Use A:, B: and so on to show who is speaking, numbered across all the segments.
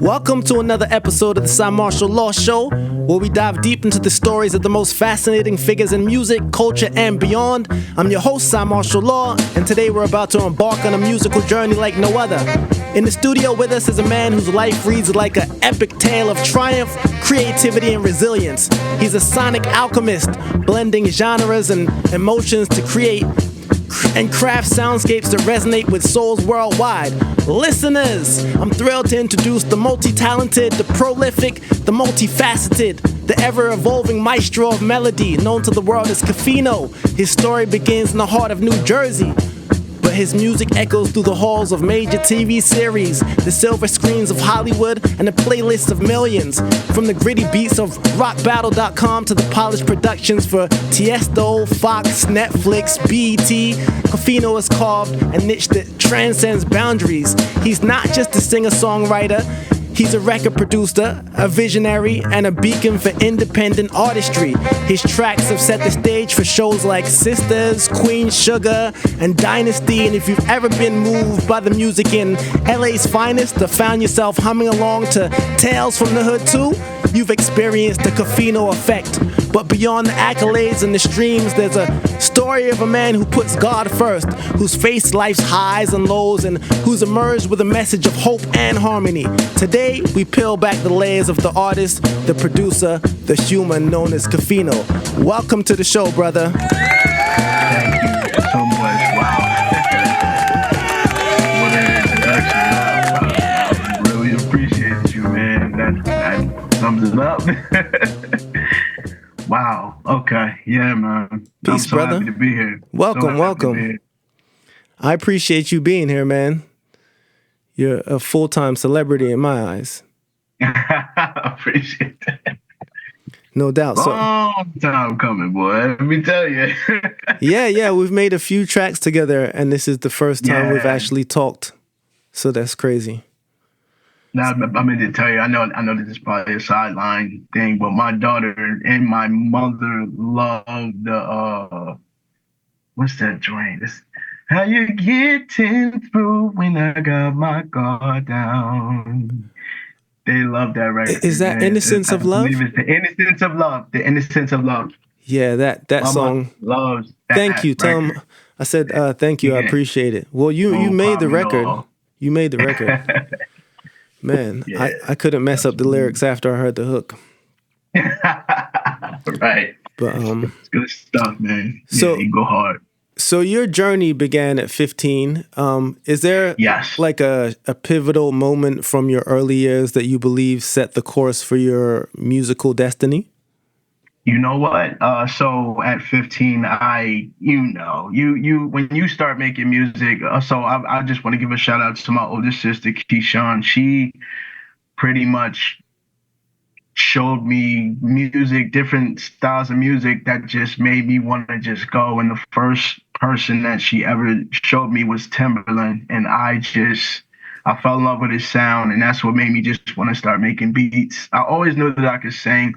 A: Welcome to another episode of the Cymarshall Law Show, where we dive deep into the stories of the most fascinating figures in music, culture, and beyond. I'm your host, Cymarshall Law, and today we're about to embark on a musical journey like no other. In the studio with us is a man whose life reads like an epic tale of triumph, creativity, and resilience. He's a sonic alchemist, blending genres and emotions to create and craft soundscapes that resonate with souls worldwide. Listeners, I'm thrilled to introduce the multi-talented, the prolific, the multifaceted, the ever-evolving maestro of melody, known to the world as KAFEENO. His story begins in the heart of New Jersey, but his music echoes through the halls of major TV series, the silver screens of Hollywood, and the playlists of millions. From the gritty beats of rockbattle.com to the polished productions for Tiesto, Fox, Netflix, BET, KAFEENO has carved a niche that transcends boundaries. He's not just a singer-songwriter, he's a record producer, a visionary, and a beacon for independent artistry. His tracks have set the stage for shows like Sisters, Queen Sugar, and Dynasty. And if you've ever been moved by the music in LA's finest or found yourself humming along to Tales from the Hood too, you've experienced the KAFEENO effect. But beyond the accolades and the streams, there's a story of a man who puts God first, who's faced life's highs and lows, and who's emerged with a message of hope and harmony. Today, we peel back the layers of the artist, the producer, the human known as KAFEENO. Welcome to the show, brother.
B: Thank you so much. Wow. What an introduction. I really appreciate you, man. That sums it up. Wow. Okay. Yeah, man.
A: Peace,
B: I'm so
A: brother.
B: happy to be here.
A: Welcome. I appreciate you being here, man. You're a full-time celebrity in my eyes.
B: I appreciate that.
A: No doubt.
B: Long time coming, boy. Let me tell you.
A: Yeah. We've made a few tracks together, and this is the first time we've actually talked. So that's crazy.
B: Now, I meant to tell you, I know this is probably a sideline thing, but my daughter and my mother love the, what's that joint? It's how you getting through when I got my guard down. They love that record.
A: Is that Innocence of Love?
B: I believe it's the Innocence of Love. The Innocence of Love.
A: Yeah, that song.
B: Loves that.
A: Thank you. Tell him I said thank you. Yeah. I appreciate it. Well, you made the record. You made the record. Man, yeah. I couldn't mess up the lyrics after I heard the hook.
B: Right.
A: But
B: it's good stuff, man.
A: So
B: you go hard.
A: So your journey began at 15. Is there like a pivotal moment from your early years that you believe set the course for your musical destiny?
B: You know what? So at 15, when you start making music, so I just want to give a shout out to my older sister, Keyshawn. She pretty much showed me music, different styles of music that just made me want to just go. And the first person that she ever showed me was Timberland. And I fell in love with his sound. And that's what made me just want to start making beats. I always knew that I could sing.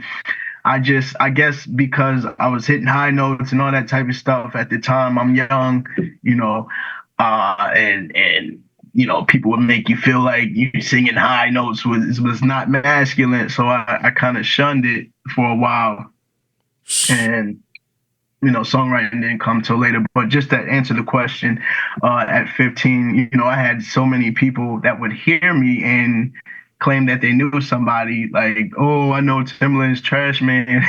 B: I guess because I was hitting high notes and all that type of stuff at the time. I'm young, and people would make you feel like you singing high notes was not masculine. So I kind of shunned it for a while. And, songwriting didn't come till later. But just to answer the question, at 15, I had so many people that would hear me and claim that they knew somebody, like, oh, I know Timberland's Trash Man,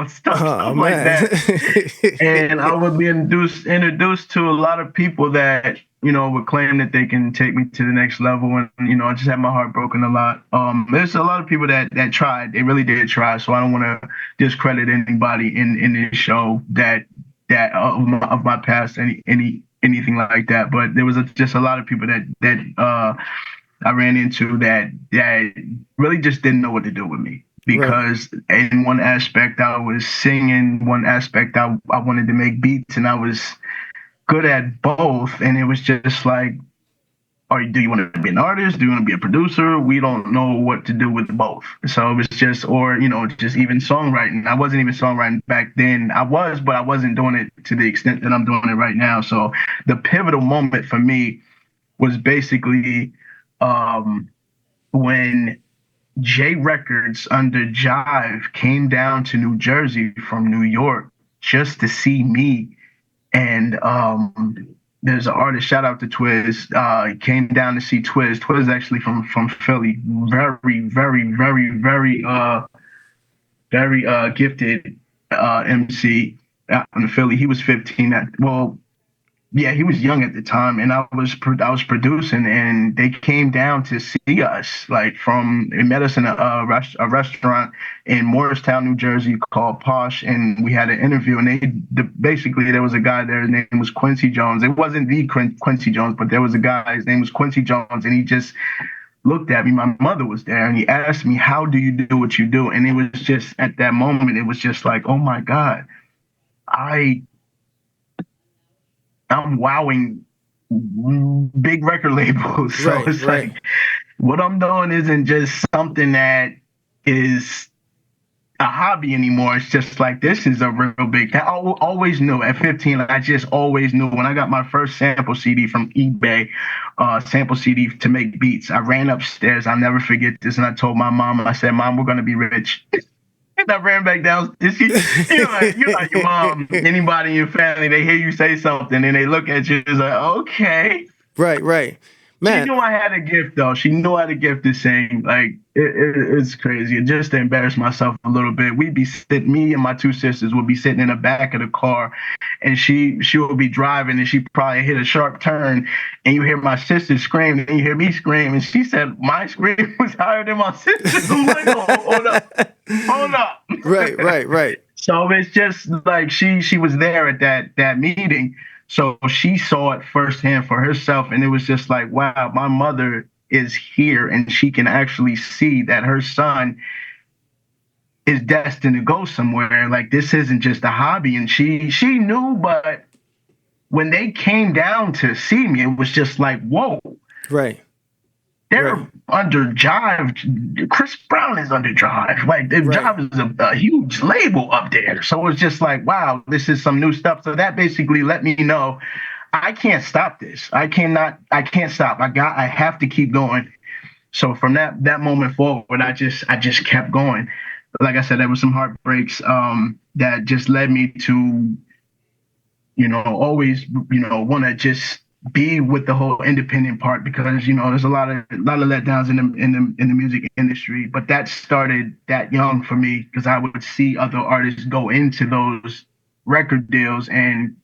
B: stuff like that. And I would be introduced to a lot of people that, would claim that they can take me to the next level. And, I just had my heart broken a lot. There's a lot of people that tried. They really did try. So I don't want to discredit anybody in this show that of my past, anything like that. But there was just a lot of people that I ran into that really just didn't know what to do with me, because in one aspect I was singing, one aspect I wanted to make beats, and I was good at both. And it was just like, do you want to be an artist? Do you want to be a producer? We don't know what to do with both. So it was just, just even songwriting. I wasn't even songwriting back then. But I wasn't doing it to the extent that I'm doing it right now. So the pivotal moment for me was basically when J Records under Jive came down to New Jersey from New York just to see me. And there's an artist, shout out to Twiz. He came down to see Twiz. Twiz is actually from Philly. Very, very, very, very gifted MC out in Philly. He was 15. Yeah, he was young at the time, and I was producing, and they came down to see us. They met us in a restaurant in Morristown, New Jersey, called Posh, and we had an interview. And basically there was a guy there. His name was Quincy Jones. It wasn't the Quincy Jones, but there was a guy. His name was Quincy Jones, and he just looked at me. My mother was there, and he asked me, "How do you do what you do?" And it was just at that moment, it was just like, "Oh my God, I'm wowing big record labels." So it's like what I'm doing isn't just something that is a hobby anymore. It's just like, this is a real big thing. I always knew at 15, I just always knew. When I got my first sample CD from eBay, sample CD to make beats, I ran upstairs. I'll never forget this. And I told my mom, I said, "Mom, we're going to be rich." And I ran back down. You're like your mom, anybody in your family, they hear you say something and they look at you, it's like, okay.
A: Right. Man.
B: She knew I had a gift, though. She knew I had a gift to sing. Like, it's crazy. And just to embarrass myself a little bit, me and my two sisters would be sitting in the back of the car, and she would be driving, and she probably hit a sharp turn, and you hear my sister scream, and you hear me scream, and she said my scream was higher than my sister's. I'm like, hold up.
A: Right.
B: So it's just like she was there at that meeting. So she saw it firsthand for herself, and it was just like, wow, my mother is here, and she can actually see that her son is destined to go somewhere. Like, this isn't just a hobby. And she knew, but when they came down to see me, it was just like, whoa.
A: Right.
B: They're under Jive. Chris Brown is under Jive. Like, Jive is a huge label up there. So it's just like, wow, this is some new stuff. So that basically let me know I can't stop this. I can't stop. I have to keep going. So from that moment forward, I just kept going. Like I said, there was some heartbreaks that just led me to, always, want to just be with the whole independent part, because there's a lot of letdowns in the music industry. But that started that young for me, because I would see other artists go into those record deals and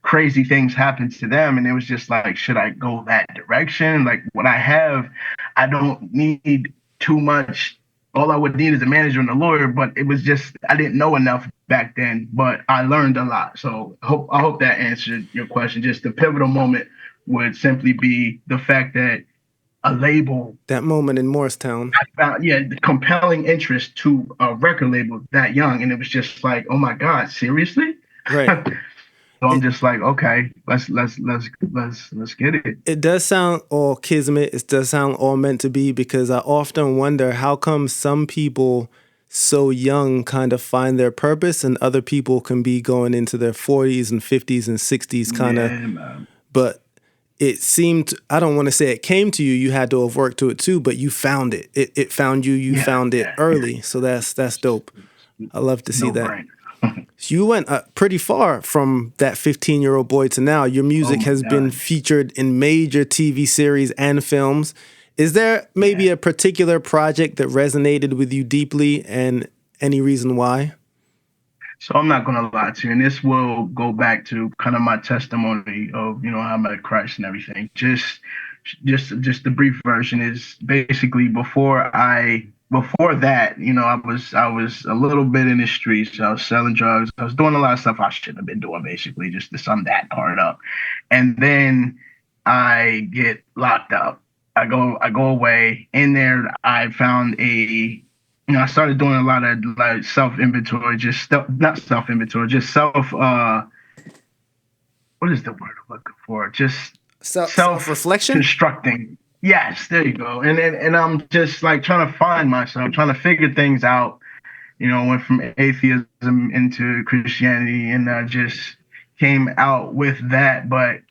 B: crazy things happen to them, and it was just like, should I go that direction? Like, what I have, I don't need too much. All I would need is a manager and a lawyer, but it was just, I didn't know enough back then, but I learned a lot. So I hope that answered your question. Just the pivotal moment would simply be the fact that a label,
A: that moment in Morristown,
B: I found, the compelling interest to a record label that young. And it was just like, oh my God, seriously?
A: Right.
B: So I'm just like, okay, let's get it.
A: It does sound all kismet. It does sound all meant to be, because I often wonder, how come some people so young kind of find their purpose, and other people can be going into their 40s and 50s and 60s kind of. Yeah, but it seemed, I don't want to say it came to you. You had to have worked to it too, but you found it. It found you. You found it early. So that's dope. I love to see that. Brain. You went pretty far from that 15-year-old boy to now. Your music has been featured in major TV series and films. Is there maybe a particular project that resonated with you deeply, and any reason why?
B: So I'm not going to lie to you, and this will go back to kind of my testimony of, how I met Christ and everything. Just the brief version is basically before that, I was a little bit in the streets. I was selling drugs. I was doing a lot of stuff I shouldn't have been doing, basically, just to sum that part up. And then I get locked up. I go away. In there, I found I started doing a lot of like self-inventory, not self-inventory, just what is the word I'm looking for? Just
A: self-reflection?
B: Constructing. Yes, there you go. And I'm just like trying to find myself, trying to figure things out. Went from atheism into Christianity, and I just came out with that. But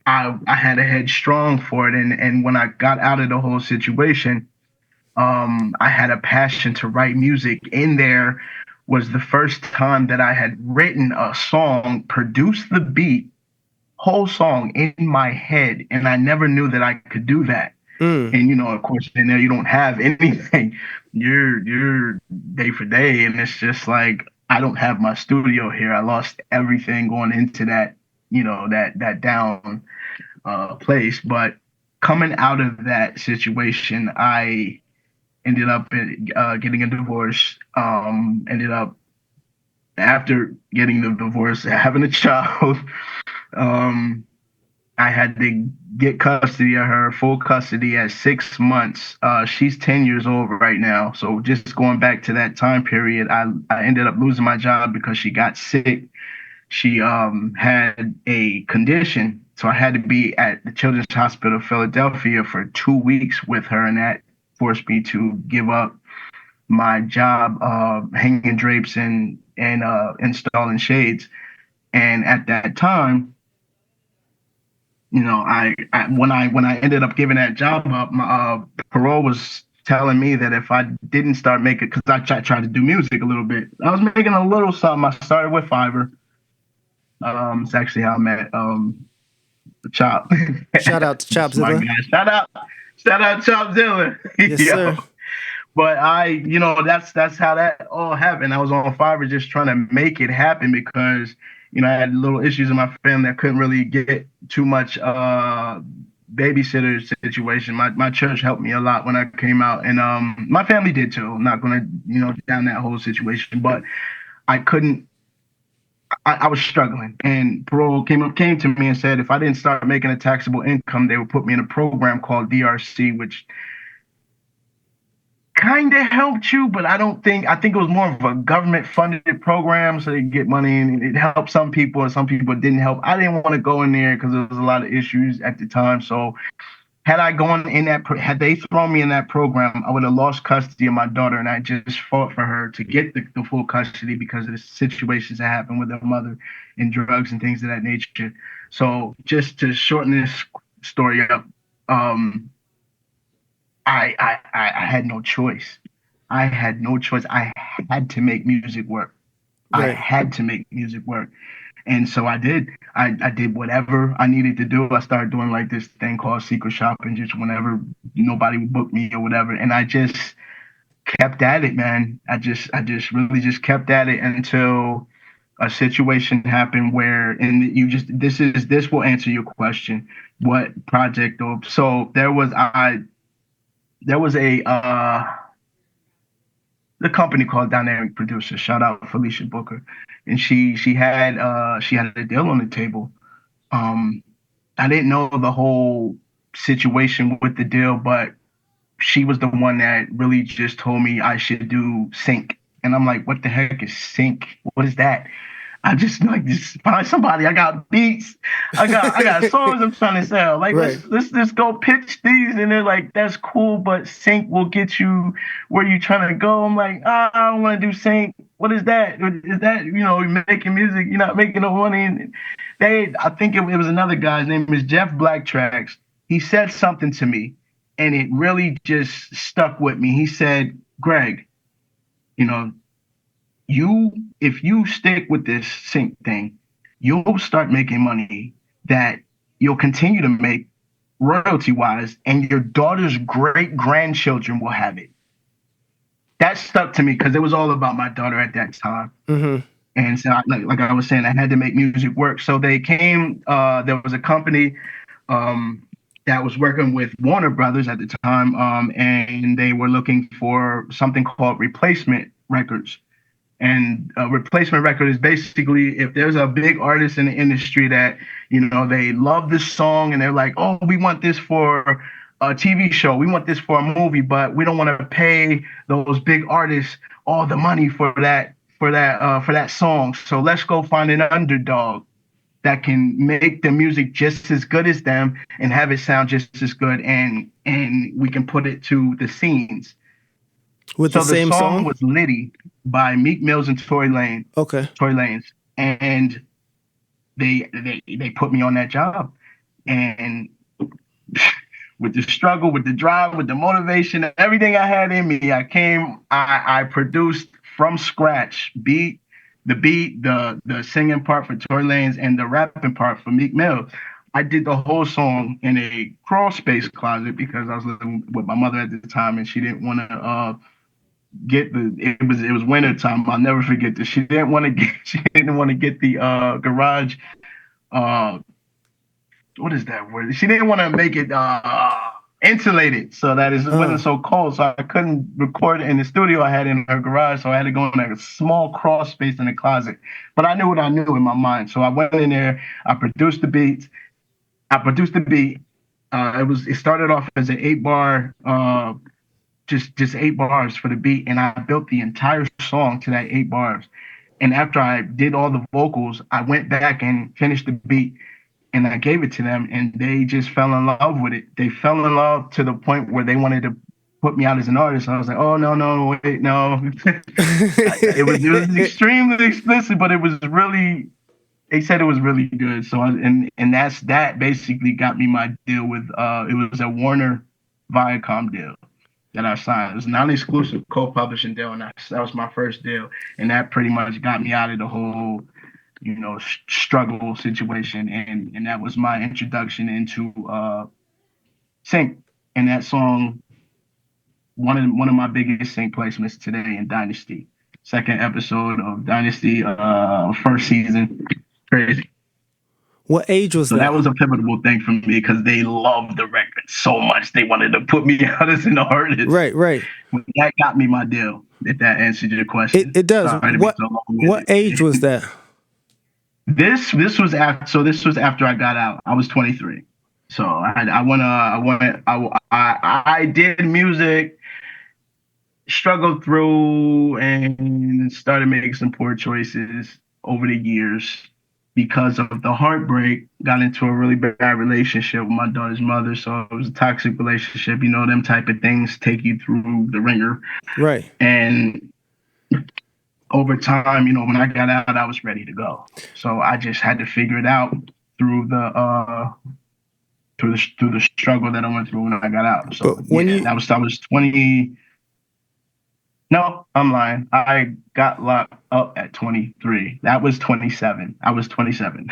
B: I had a head strong for it. And when I got out of the whole situation, I had a passion to write music. In there was the first time that I had written a song, produced the beat, whole song in my head, and I never knew that I could do that. And of course, in there you don't have anything. You're day for day, and it's just like I don't have my studio here. I lost everything going into that, that down place. But coming out of that situation, I ended up getting a divorce. Ended up after getting the divorce, having a child. um, I had to get custody of her, full custody at 6 months. She's 10 years old right now. So just going back to that time period, I ended up losing my job because she got sick. She had a condition. So I had to be at the Children's Hospital of Philadelphia for 2 weeks with her, and that forced me to give up my job hanging drapes and installing shades. And at that time, when I ended up giving that job up, my parole was telling me that if I didn't start making, because I tried to do music a little bit, I was making a little something. I started with Fiverr. It's actually how I met Chop.
A: Shout out to Chop
B: My
A: Zilla.
B: guy. Shout out Chop Zilla.
A: Yes, sir.
B: But that's how that all happened. I was on Fiverr just trying to make it happen because I had little issues in my family. I couldn't really get too much babysitter situation. My church helped me a lot when I came out, and my family did too. I'm not gonna down that whole situation, but I couldn't. I was struggling, and parole came to me and said if I didn't start making a taxable income, they would put me in a program called DRC, which kind of helped you, but I think it was more of a government funded program, so they get money, and it helped some people and some people it didn't help. I didn't want to go in there because there was a lot of issues at the time. So had they thrown me in that program, I would have lost custody of my daughter, and I just fought for her to get the full custody because of the situations that happened with her mother and drugs and things of that nature. So just to shorten this story up, I had no choice. I had no choice. I had to make music work. Right. I had to make music work. And so I did. I did whatever I needed to do. I started doing like this thing called secret shopping, just whenever nobody would book me or whatever. And I just kept at it, man. I just really just kept at it until a situation happened where, and this will answer your question. What project? So there was the company called Dynamic Producer. Shout out Felicia Booker, and she had a deal on the table. I didn't know the whole situation with the deal, but she was the one that really just told me I should do sync, and I'm like, what the heck is sync? What is that? I just find somebody. I got beats. I got songs I'm trying to sell. Like, right. let's just go pitch these. And they're like, that's cool, but sync will get you where you're trying to go. I'm like, I don't want to do sync. What is that? Is that, you're making music, you're not making no money? And I think it was another guy's name is Jeff Blacktracks. He said something to me, and it really just stuck with me. He said, Greg, if you stick with this sync thing, you'll start making money that you'll continue to make royalty wise, and your daughter's great grandchildren will have it. That stuck to me because it was all about my daughter at that time. Mm-hmm. And so, like I was saying, I had to make music work. So they came. There was a company that was working with Warner Brothers at the time, and they were looking for something called replacement records. And a replacement record is basically if there's a big artist in the industry that, they love this song and they're like, oh, we want this for a TV show. We want this for a movie, but we don't want to pay those big artists all the money for that song. So let's go find an underdog that can make the music just as good as them and have it sound just as good. And we can put it to the scenes.
A: With the same song
B: was Liddy by Meek Mills and Tory Lanez.
A: Okay.
B: Tory Lanez. And they put me on that job. And with the struggle, with the drive, with the motivation, everything I had in me. I produced from scratch, the beat, the singing part for Tory Lanez and the rapping part for Meek Mill. I did the whole song in a crawl space closet because I was living with my mother at the time and she didn't want to it was winter time. I'll never forget this. She didn't want to get the garage what is that word? She didn't want to make it insulated so that it wasn't so cold. So I couldn't record it in the studio I had in her garage. So I had to go in a small crawl space in the closet. But I knew what I knew in my mind. So I went in there, I produced the beat. It started off as an 8-bar, just 8 bars for the beat, and I built the entire song to that 8 bars. And after I did all the vocals, I went back and finished the beat. And I gave it to them, and they just fell in love with it. They fell in love to the point where they wanted to put me out as an artist. I was like, oh, no, wait, no. It was extremely explicit, but they said it was really good. So, that basically got me my deal with, it was a Warner Viacom deal that I signed. It was not an exclusive co-publishing deal, and that was my first deal. And that pretty much got me out of the whole struggle situation, and that was my introduction into sync. And that song, one of my biggest sync placements today in Dynasty, second episode of Dynasty, first season. Crazy.
A: What age was that?
B: So that was a pivotal thing for me because they loved the record so much they wanted to put me out as an artist.
A: Right.
B: That got me my deal. If that answered your question,
A: it does. What age was that?
B: This was after I got out. I was 23, so I did music, struggled through, and started making some poor choices over the years because of the heartbreak. Got into a really bad relationship with my daughter's mother, so it was a toxic relationship. Them type of things take you through the ringer,
A: right?
B: And over time, when I got out, I was ready to go. So I just had to figure it out through the struggle that I went through when I got out. So I was 20. No, I'm lying. I got locked up at 23. That was 27. I was 27.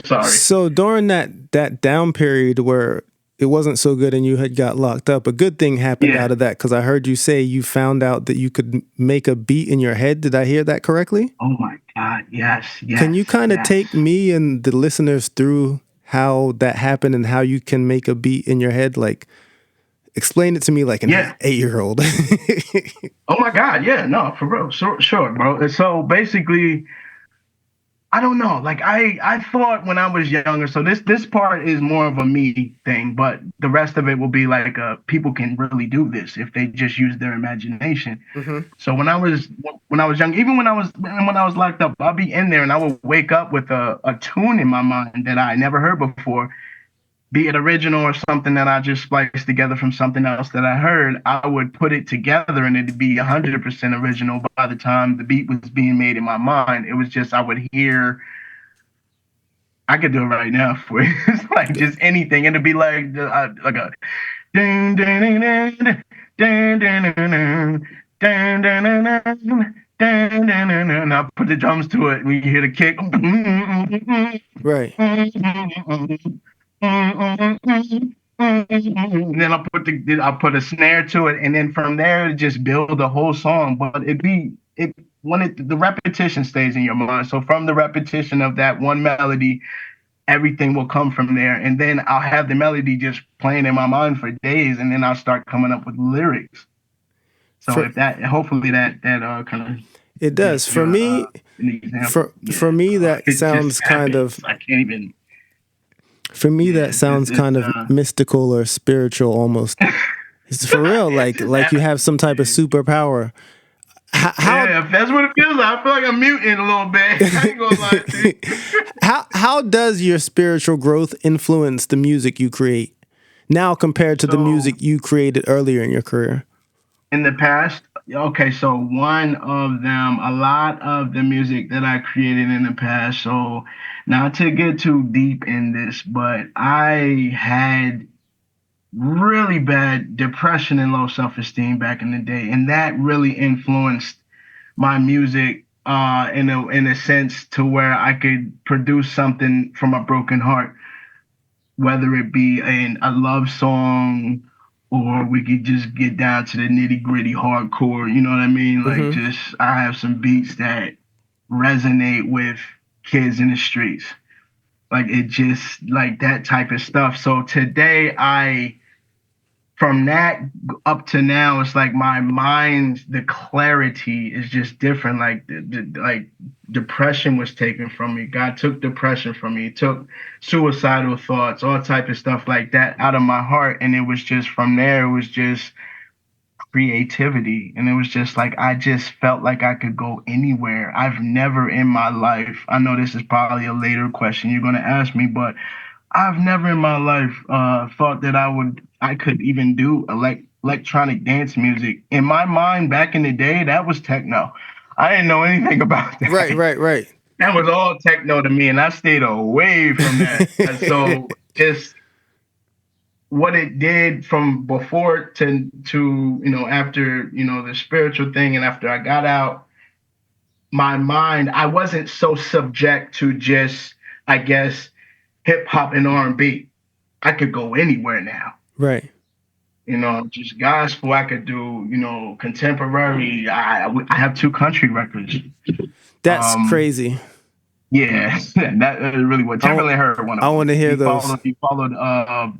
B: Sorry.
A: So during that down period where it wasn't so good and you had got locked up, a good thing happened out of that, because I heard you say you found out that you could make a beat in your head. Did I hear that correctly?
B: Oh my God, yes.
A: Can you kind of take me and the listeners through how that happened and how you can make a beat in your head? Like, explain it to me like an 8-year-old.
B: Oh my God, yeah, no, for real, sure, bro. So basically, I don't know. Like I thought when I was younger. So this part is more of a me thing, but the rest of it will be like people can really do this if they just use their imagination. Mm-hmm. So when I was young, even when I was locked up, I'll be in there and I will wake up with a tune in my mind that I never heard before, be it original or something that I just spliced together from something else that I heard. I would put it together and it'd be 100% original. But by the time the beat was being made in my mind, it was just, I would hear, I could do it right now for you. It's like just anything. And it'd be like a dun, dun, dun, dun, dun, dun, dun, dun, dun, dun, dun, dun, and I put the drums to it. We hear the kick.
A: Right.
B: And then I'll put a snare to it, and then from there just build the whole song. But the repetition stays in your mind. So from the repetition of that one melody, everything will come from there. And then I'll have the melody just playing in my mind for days, and then I'll start coming up with lyrics. So hopefully that kind of
A: it does for me. For me, that sounds kind of.
B: I can't even.
A: For me, that sounds kind of mystical or spiritual almost. It's for real, like you have some type of superpower.
B: If that's what it feels like, I feel like I'm muting a little bit. I ain't gonna lie to you.
A: How does your spiritual growth influence the music you create now compared to the music you created earlier in your career?
B: In the past, okay, so one of them, a lot of the music that I created in the past, so not to get too deep in this, but I had really bad depression and low self-esteem back in the day, and that really influenced my music in a sense to where I could produce something from a broken heart, whether it be a love song or we could just get down to the nitty gritty hardcore. You know what I mean? Like,
A: Mm-hmm.
B: just I have some beats that resonate with kids in the streets. Like, it just like that type of stuff. So today I from that up to now, it's like my mind, the clarity is just different. Like like depression was taken from me. God took depression from me. He took suicidal thoughts, all type of stuff like that out of my heart. And it was just from there, it was just creativity. And it was just like I just felt like I could go anywhere. I've never in my life, I know this is probably a later question you're gonna ask me, but I've never in my life thought that I could even do electronic dance music. In my mind, back in the day, that was techno. I didn't know anything about that.
A: Right, right, right.
B: That was all techno to me, and I stayed away from that. And so just what it did from before to after the spiritual thing, and after I got out, my mind, I wasn't so subject to just, I guess, hip hop and R&B. I could go anywhere now.
A: Right.
B: Just gospel. I could do, contemporary. I have two country records.
A: That's crazy.
B: Yeah, that is really what Timberland heard one of
A: I
B: them.
A: want to hear those.
B: He followed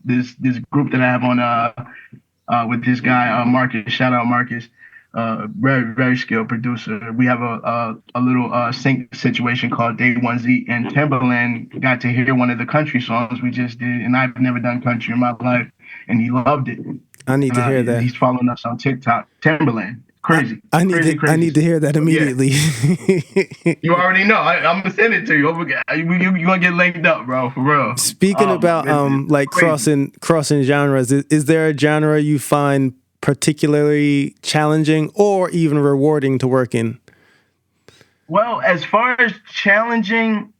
B: this group that I have on with this guy Marcus. Shout out Marcus. Very very skilled producer. We have a little sync situation called Day One Z, and Timberland got to hear one of the country songs we just did, and I've never done country in my life, and he loved it.
A: I need to hear that.
B: He's following us on TikTok. Timberland, crazy.
A: I need to hear that immediately.
B: Yeah. You already know. I'm gonna send it to you. You gonna get linked up, bro, for real.
A: Speaking about like crossing genres, is there a genre you find particularly challenging or even rewarding to work in?
B: Well, as far as challenging,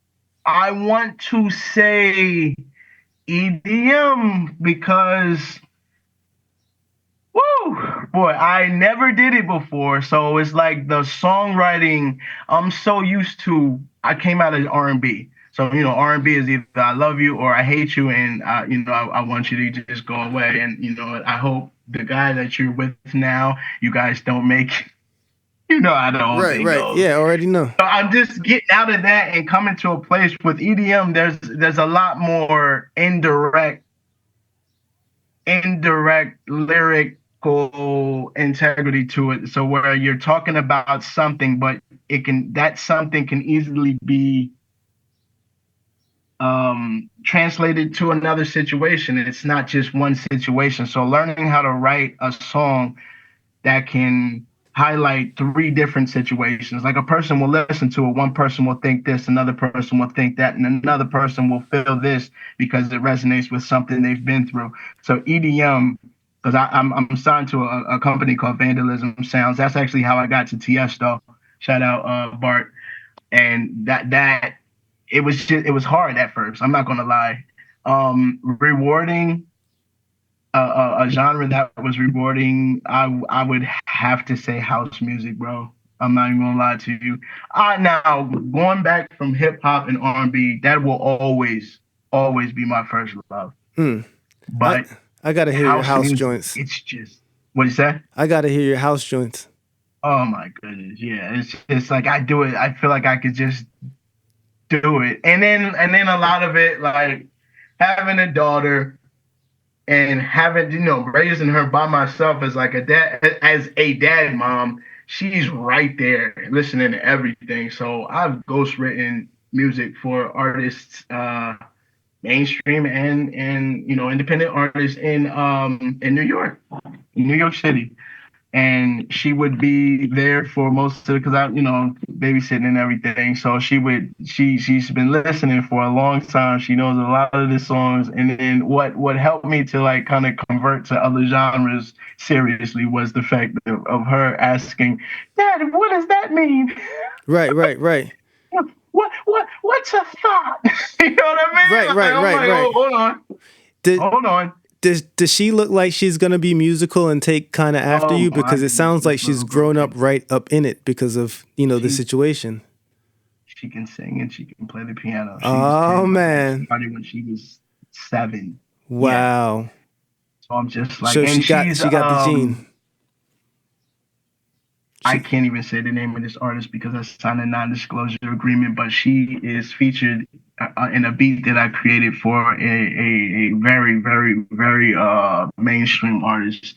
B: I want to say EDM because, woo, boy, I never did it before. So it's like the songwriting, I'm so used to, I came out of R&B. So, R&B is either I love you or I hate you, and, I want you to just go away. And, I hope the guy that you're with now, you guys don't make, how the whole thing goes.
A: Yeah, already know.
B: So I'm just getting out of that and coming to a place with EDM. There's a lot more indirect lyrical integrity to it. So where you're talking about something, but that something can easily be translated to another situation. It's not just one situation. So learning how to write a song that can highlight three different situations. Like a person will listen to it, one person will think this, another person will think that, and another person will feel this because it resonates with something they've been through. So EDM, because I'm signed to a company called Vandalism Sounds. That's actually how I got to Tiesto. Shout out Bart. And that it was hard at first. I'm not gonna lie. Rewarding. A genre that was rewarding, I would have to say house music, bro. I'm not even gonna lie to you. Now going back from hip hop and R&B, that will always be my first love. But
A: I gotta hear your house
B: music,
A: joints.
B: It's just, what you say?
A: I gotta hear your house joints.
B: Oh my goodness, yeah. It's like I do it. I feel like I could just do it, and then a lot of it, like having a daughter. And having, raising her by myself as like a dad mom, she's right there listening to everything. So I've ghostwritten music for artists, mainstream and independent artists in New York City. And she would be there for most of it because I, babysitting and everything. So she's been listening for a long time. She knows a lot of the songs. And then what helped me to like kind of convert to other genres seriously was the fact of her asking, "Dad, what does that mean?"
A: Right. What's
B: a thought? You know what I mean?
A: Right.
B: Hold on.
A: Does she look like she's gonna be musical and take kind of after
B: Oh
A: you?
B: my
A: Because it sounds like she's
B: goodness,
A: grown up right up in it because of the
B: She
A: situation.
B: she can sing and she can play the piano. She's
A: Oh
B: 10, but she
A: man,
B: started when she was 7. Yeah.
A: wow.
B: So I'm just like,
A: So
B: and
A: she got the gene.
B: I
A: She,
B: can't even say the name of this artist because I signed a non-disclosure agreement, but she is featured in a beat that I created for a very, very, very mainstream artist.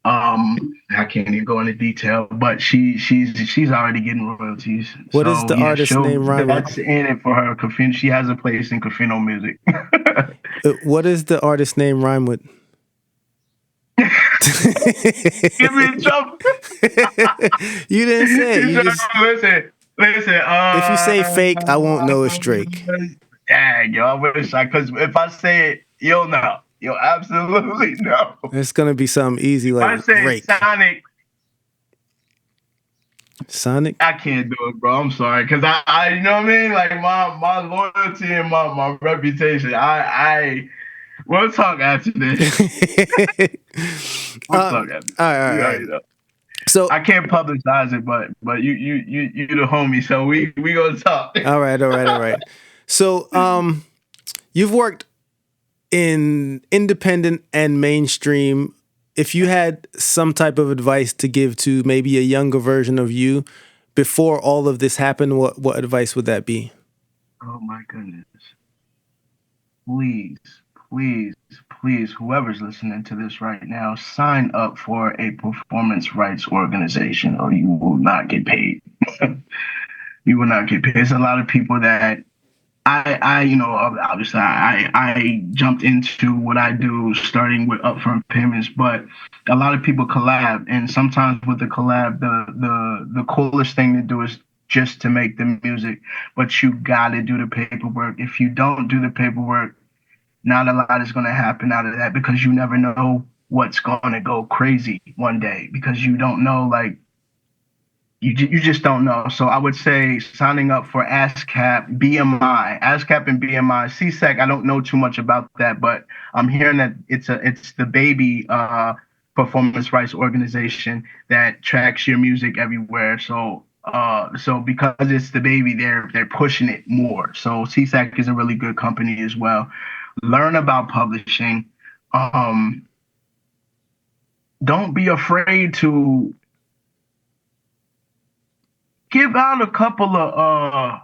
B: I can't even go into detail, but she's already getting royalties.
A: what is
B: So
A: the
B: yeah,
A: artist
B: she'll
A: name rhyme with?
B: that's in it for her. KAFEENO, she has a place in KAFEENO music.
A: What is the artist name rhyme with?
B: Give me in trouble.
A: You didn't say it. You just
B: Listen.
A: if you say fake, I won't know it's Drake.
B: Dang, yo, I wish because if I say it, you'll know. You'll absolutely know.
A: It's gonna be something easy
B: If I
A: like
B: say
A: Rake.
B: Sonic,
A: Sonic.
B: I can't do it, bro. I'm sorry, because I, you know what I mean? Like my loyalty and my reputation. We'll talk after this. We'll talk after this.
A: All
B: You
A: right.
B: already know.
A: So
B: I can't publicize it, but you the homie, so we gonna talk.
A: all right. So you've worked in independent and mainstream. If you had some type of advice to give to maybe a younger version of you before all of this happened, what advice would that be?
B: Oh my goodness. Please, please, please, whoever's listening to this right now, sign up for a performance rights organization or you will not get paid. You will not get paid. There's a lot of people that obviously I jumped into what I do starting with upfront payments, but a lot of people collab, and sometimes with the collab, the coolest thing to do is just to make the music, but you gotta do the paperwork. If you don't do the paperwork, not a lot is gonna happen out of that because you never know what's gonna go crazy one day because you don't know like you just don't know. So I would say signing up for ASCAP, BMI, ASCAP and BMI, CSEC. I don't know too much about that, but I'm hearing that it's the baby performance rights organization that tracks your music everywhere. So because it's the baby, they're pushing it more. So CSEC is a really good company as well. Learn about publishing. Don't be afraid to give out a couple of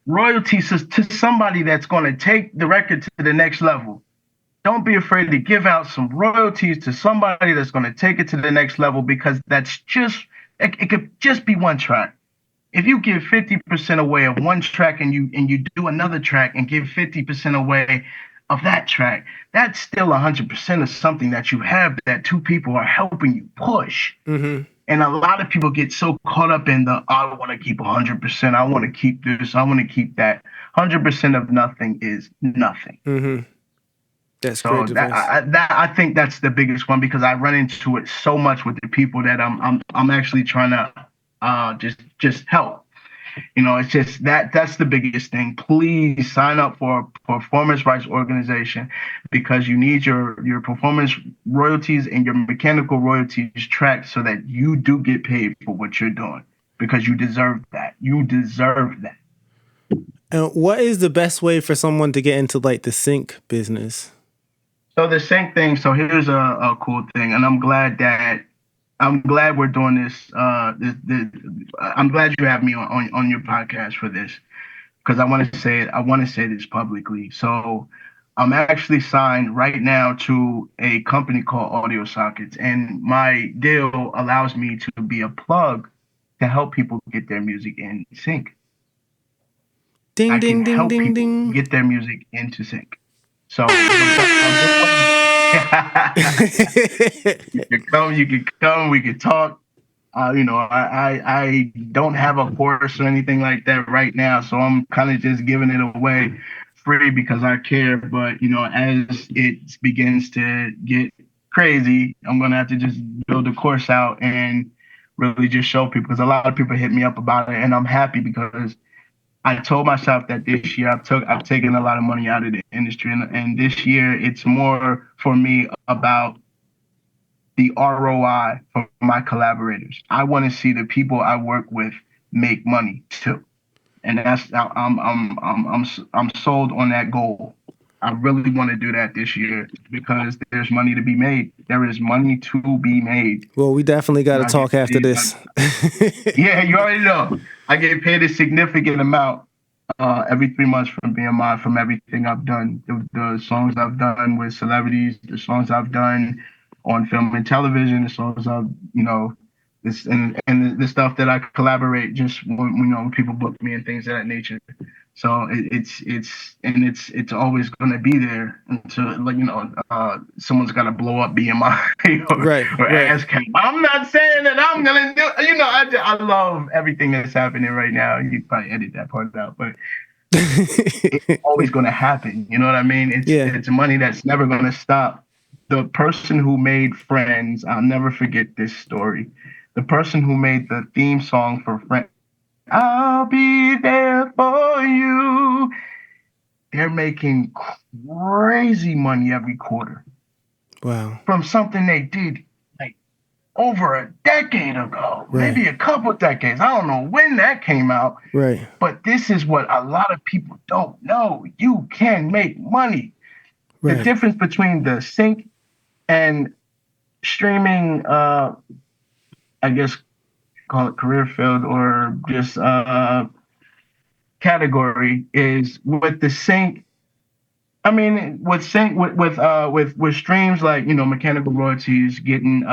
B: royalties to somebody that's going to take the record to the next level. Don't be afraid to give out some royalties to somebody that's going to take it to the next level because that's just it could just be one track. If you give 50% away of one track and you do another track and give 50% away of that track, that's still 100% of something that you have that two people are helping you push.
A: Mm-hmm.
B: And a lot of people get so caught up in I want to keep 100%. I want to keep this. I want to keep that. 100% of nothing is nothing.
A: Mm-hmm. That's
B: so
A: great advice.
B: I think that's the biggest one because I run into it so much with the people that I'm actually trying to just help. It's just that's the biggest thing. Please sign up for a performance rights organization because you need your performance royalties and your mechanical royalties tracked so that you do get paid for what you're doing because you deserve that. You deserve that.
A: And what is the best way for someone to get into like the sync business?
B: So the sync thing. So here's a cool thing, and I'm glad we're doing this. I'm glad you have me on your podcast for this because I want to say it. I want to say this publicly. So I'm actually signed right now to a company called Audio Sockets, and my deal allows me to be a plug to help people get their music in sync.
A: Ding, ding, ding, ding, ding.
B: Get their music into sync. So you can come, we can talk. I don't have a course or anything like that right now, so I'm kind of just giving it away free because I care. But as it begins to get crazy, I'm gonna have to just build a course out and really just show people because a lot of people hit me up about it, and I'm happy because I told myself that this year I've taken a lot of money out of the industry, and this year it's more for me about the ROI for my collaborators. I want to see the people I work with make money too, and I'm sold on that goal. I really want to do that this year because there's money to be made. There is money to be made.
A: Well, we definitely got to talk after this.
B: Yeah, you already know. I get paid a significant amount every 3 months from BMI from everything I've done. The songs I've done with celebrities, the songs I've done on film and television, the songs I've, this and the stuff that I collaborate just when people book me and things of that nature. So it's always gonna be there until someone's gotta blow up BMI or ask him. I'm not saying that I'm gonna do. I love everything that's happening right now. You probably edit that part out, but it's always gonna happen. You know what I mean? It's money that's never gonna stop. The person who made Friends, I'll never forget this story. The person who made the theme song for Friends, I'll be there for you. They're making crazy money every quarter.
A: Wow.
B: From something they did like over a decade ago, maybe a couple decades. I don't know when that came out.
A: Right.
B: But this is what a lot of people don't know. You can make money. Right. The difference between the sync and streaming, I guess, call it career field or just category is with the sync. I mean, with sync with streams like mechanical royalties, getting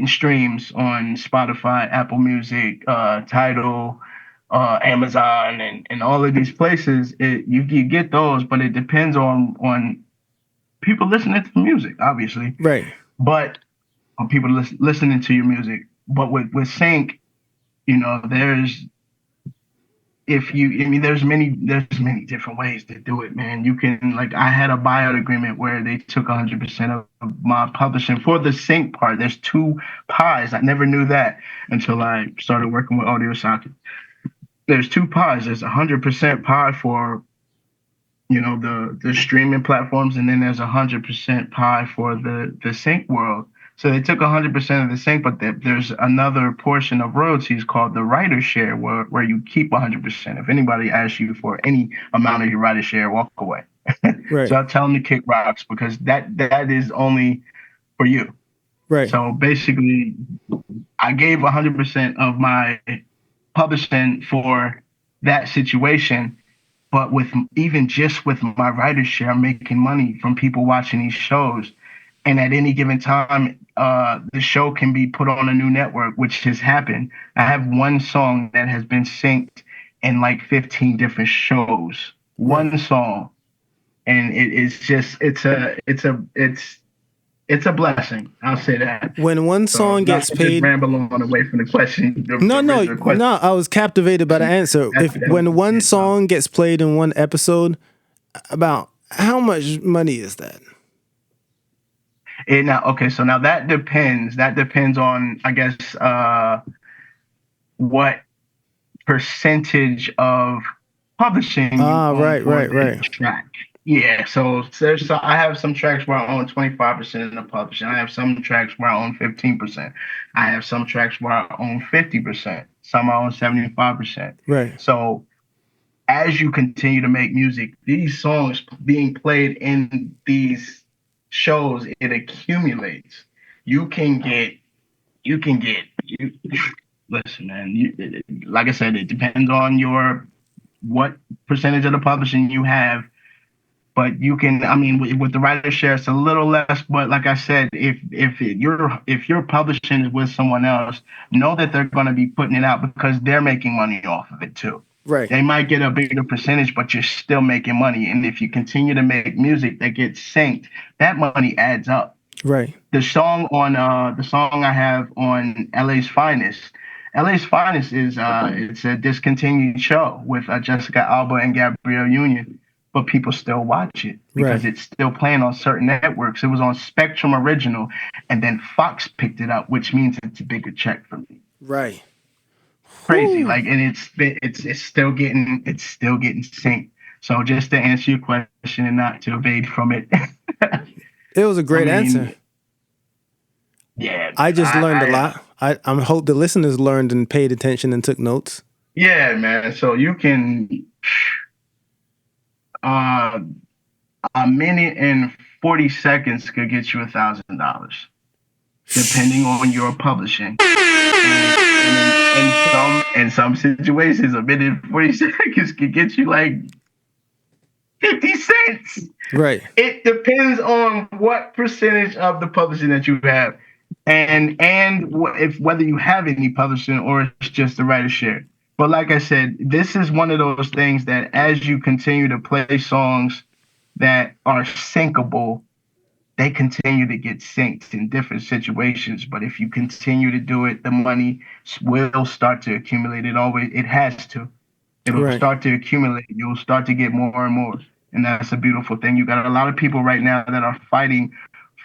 B: streams on Spotify, Apple Music, Tidal, Amazon, and all of these places. You get those, but it depends on people listening to the music, obviously.
A: Right.
B: But on people listening to your music. But with sync, there's many different ways to do it, man. You can, like, I had a buyout agreement where they took 100% of my publishing for the sync part. There's two pies. I never knew that until I started working with Audio Socket. There's two pies. There's 100% pie for the streaming platforms, and then there's 100% pie for the sync world. So they took 100% of the sync, but there's another portion of royalties called the writer share, where you keep 100%. If anybody asks you for any amount of your writer share, walk away. Right. So I'll tell them to kick rocks because that is only for you.
A: Right.
B: So basically, I gave 100% of my publishing for that situation. But with my writer share, I'm making money from people watching these shows. And at any given time, the show can be put on a new network, which has happened. I have one song that has been synced in like 15 different shows. One song, and it's a blessing. I'll say that.
A: When one song gets paid,
B: just ramble on away from the question.
A: No. I was captivated by the answer. When one song gets played in one episode, about how much money is that?
B: So now that depends. That depends on, I guess, what percentage of publishing.
A: Right.
B: Track. Yeah, so I have some tracks where I own 25% of the publishing. I have some tracks where I own 15%. I have some tracks where I own 50%. Some I own 75%.
A: Right.
B: So as you continue to make music, these songs being played in these shows, it accumulates. Listen, man, like I said, it depends on what percentage of the publishing you have. But you can, with the writer share, it's a little less. But like I said, if you're publishing it with someone else, know that they're going to be putting it out because they're making money off of it too.
A: Right.
B: They might get a bigger percentage, but you're still making money. And if you continue to make music that gets synced, that money adds up.
A: Right.
B: The song I have on LA's Finest. LA's Finest is it's a discontinued show with Jessica Alba and Gabrielle Union. But people still watch it because it's still playing on certain networks. It was on Spectrum Original, and then Fox picked it up, which means it's a bigger check for me.
A: Right.
B: crazy. Like, and it's still getting synced. So just to answer your question and not to evade from it,
A: It was a
B: I
A: great answer.
B: mean, yeah,
A: I
B: man,
A: just learned a lot. I hope the listeners learned and paid attention and took notes.
B: yeah, man. So you can, uh, a minute and 40 seconds could get you $1,000, depending on your publishing. And in some situations, a minute and 40 seconds could get you like 50 cents.
A: Right.
B: It depends on what percentage of the publishing that you have, and if whether you have any publishing or it's just the writer share. But like I said, this is one of those things that as you continue to play songs that are syncable, they continue to get synced in different situations. But if you continue to do it, the money will start to accumulate. It has to. It'll
A: Right.
B: start to accumulate. You'll start to get more and more. And that's a beautiful thing. You got a lot of people right now that are fighting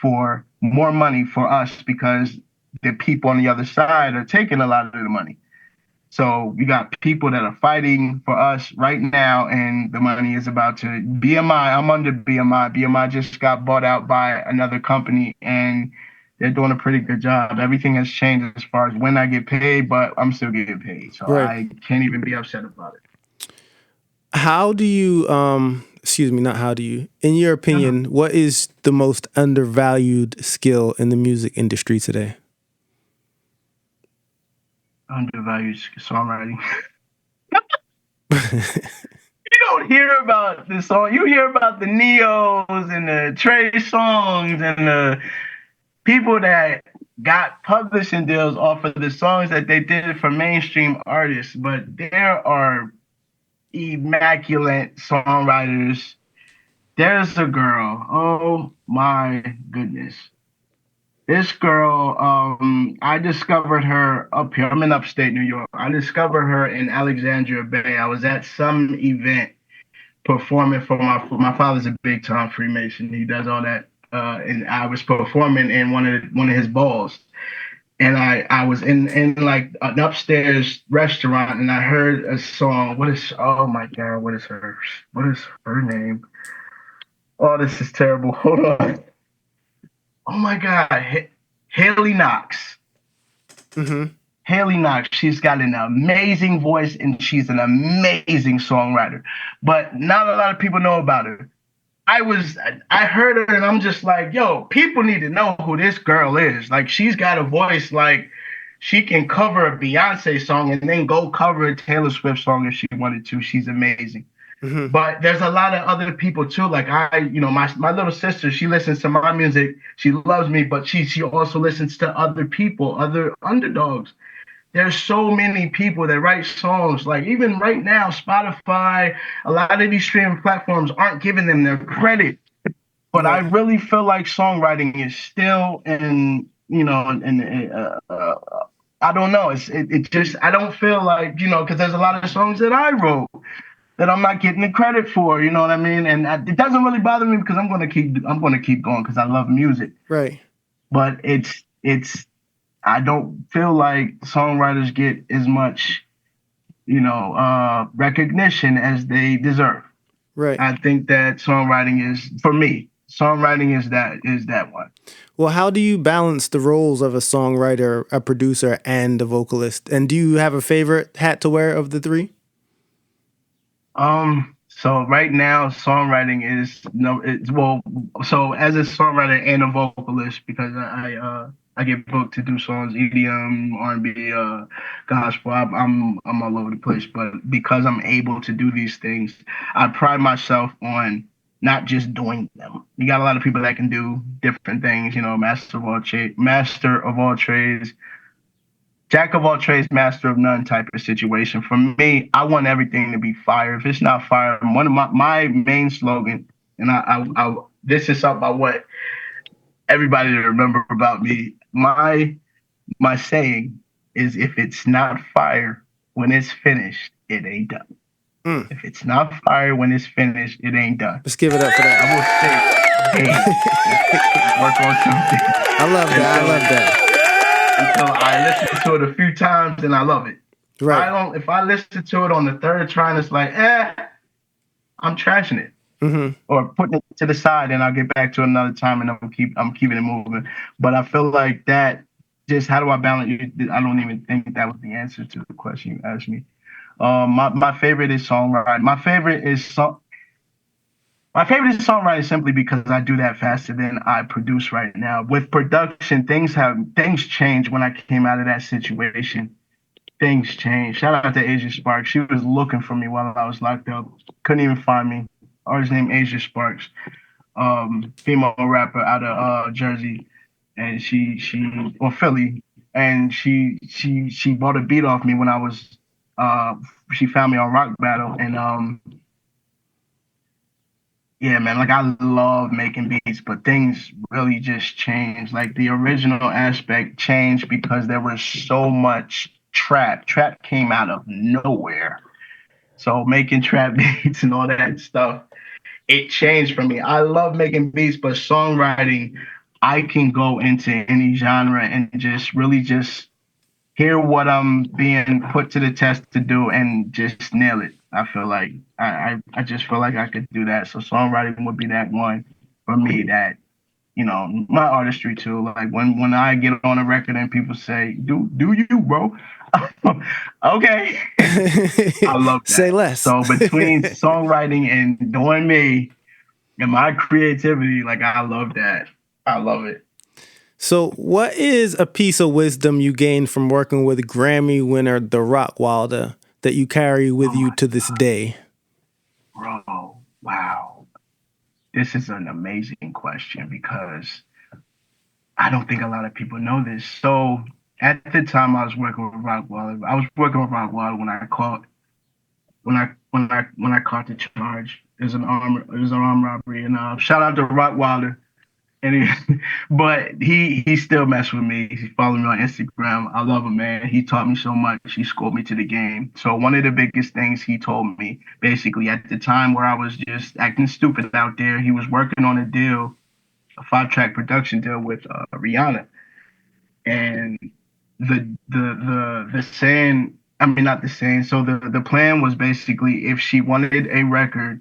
B: for more money for us because the people on the other side are taking a lot of the money. So we got people that are fighting for us right now, and the money is about to BMI. I'm under BMI. BMI just got bought out by another company, and they're doing a pretty good job. Everything has changed as far as when I get paid, but I'm still getting paid, so
A: Right.
B: I can't even be upset about it.
A: How do you excuse me, not how do you, in your opinion, what is the most undervalued skill in the music industry today?
B: Undervalued songwriting. You don't hear about the song. You hear about the Neos and the Trey songs and the people that got publishing deals off of the songs that they did for mainstream artists. But there are immaculate songwriters. There's a girl. Oh my goodness. This girl, I discovered her up here. I'm in upstate New York. I discovered her in Alexandria Bay. I was at some event performing for my father's a big time Freemason. He does all that, and I was performing in one of his balls. And I was in like an upstairs restaurant, and I heard a song. Oh my God, what is her name? Oh, this is terrible. Hold on. Oh my God, Haley Knox.
A: Mm-hmm.
B: Haley Knox, she's got an amazing voice and she's an amazing songwriter, but not a lot of people know about her. I heard her and I'm just like, yo, people need to know who this girl is. Like, she's got a voice like she can cover a Beyonce song and then go cover a Taylor Swift song if she wanted to. She's amazing.
A: Mm-hmm.
B: But there's a lot of other people too. Like my little sister, she listens to my music. She loves me, but she also listens to other people, other underdogs. There's so many people that write songs. Like even right now, Spotify, a lot of these streaming platforms aren't giving them their credit. But I really feel like songwriting is still I don't know. It just I don't feel like because there's a lot of songs that I wrote that I'm not getting the credit for, you know what I mean? And it doesn't really bother me because I'm gonna keep going because I love music.
A: Right.
B: But I don't feel like songwriters get as much, recognition as they deserve.
A: Right.
B: I think that songwriting is that one.
A: Well, how do you balance the roles of a songwriter, a producer, and a vocalist? And do you have a favorite hat to wear of the three?
B: So right now, songwriting so as a songwriter and a vocalist, because I get booked to do songs, EDM, R&B, gospel. I'm all over the place, but because I'm able to do these things, I pride myself on not just doing them. You got a lot of people that can do different things, master of all trades, jack of all trades, master of none type of situation. For me, I want everything to be fire. If it's not fire, one of my main slogan, and I this is something I want everybody to remember about me. My saying is, if it's not fire when it's finished, it ain't done. If it's not fire when it's finished, it ain't done.
A: Let's give it up for that.
B: I will say, hey, work on something.
A: I love that.
B: And so I listened to it a few times and I love it.
A: Right.
B: If I listen to it on the third try and it's like, I'm trashing it.
A: Mm-hmm.
B: Or putting it to the side, and I'll get back to it another time, and I'm keeping it moving. But I feel like that. Just how do I balance it? I don't even think that was the answer to the question you asked me. My favorite is songwriting. My favorite is songwriting simply because I do that faster than I produce right now. With production, things changed when I came out of that situation. Things changed. Shout out to Asia Sparks. She was looking for me while I was locked up. Couldn't even find me. Artist named Asia Sparks, female rapper out of Jersey, and or Philly, and she bought a beat off me when I was she found me on Rock Battle, and yeah, man, like I love making beats, but things really just changed. Like the original aspect changed because there was so much trap. Trap came out of nowhere. So making trap beats and all that stuff, it changed for me. I love making beats, but songwriting, I can go into any genre and just really just hear what I'm being put to the test to do and just nail it. I feel like I just feel like I could do that. So songwriting would be that one for me that, my artistry too. Like when I get on a record and people say, do you, bro? Okay. I love that.
A: Say less.
B: So between songwriting and doing me and my creativity, like I love that. I love it.
A: So, what is a piece of wisdom you gained from working with Grammy winner The Rockwilder that you carry with you to this day?
B: Bro, wow. This is an amazing question because I don't think a lot of people know this. So, at the time I was working with Rockwilder, when I caught the charge. It was an armed robbery, and shout out to Rockwilder. And but he still messed with me. He followed me on Instagram. I love him, man. He taught me so much. He schooled me to the game. So one of the biggest things he told me, basically at the time where I was just acting stupid out there, he was working on a 5-track production deal with Rihanna, and the saying. I mean, not the saying. So the plan was basically if she wanted a record,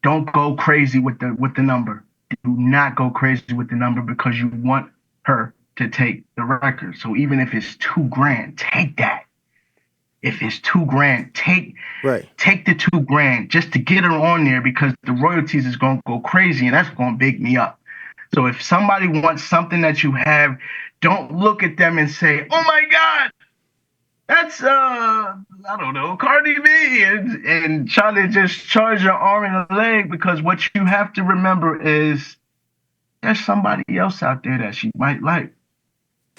B: don't go crazy with the number. Do not go crazy with the number because you want her to take the record. So even if it's $2,000, take that. If it's $2,000, take the $2,000 just to get her on there because the royalties is gonna go crazy and that's gonna big me up. So if somebody wants something that you have, don't look at them and say, "Oh my God, that's I don't know, Cardi B," and try to just charge your arm and a leg because what you have to remember is there's somebody else out there that she might like.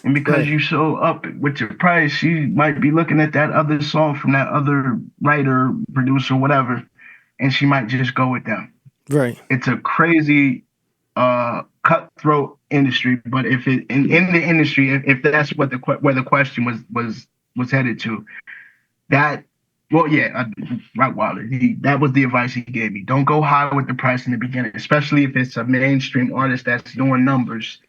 B: And because you so up with your price, she might be looking at that other song from that other writer, producer, whatever, and she might just go with them.
A: Right.
B: It's a crazy cutthroat industry, but if it in the industry, if that's what where the question was headed to, Rockwilder, that was the advice he gave me. Don't go high with the price in the beginning, especially if it's a mainstream artist that's doing numbers.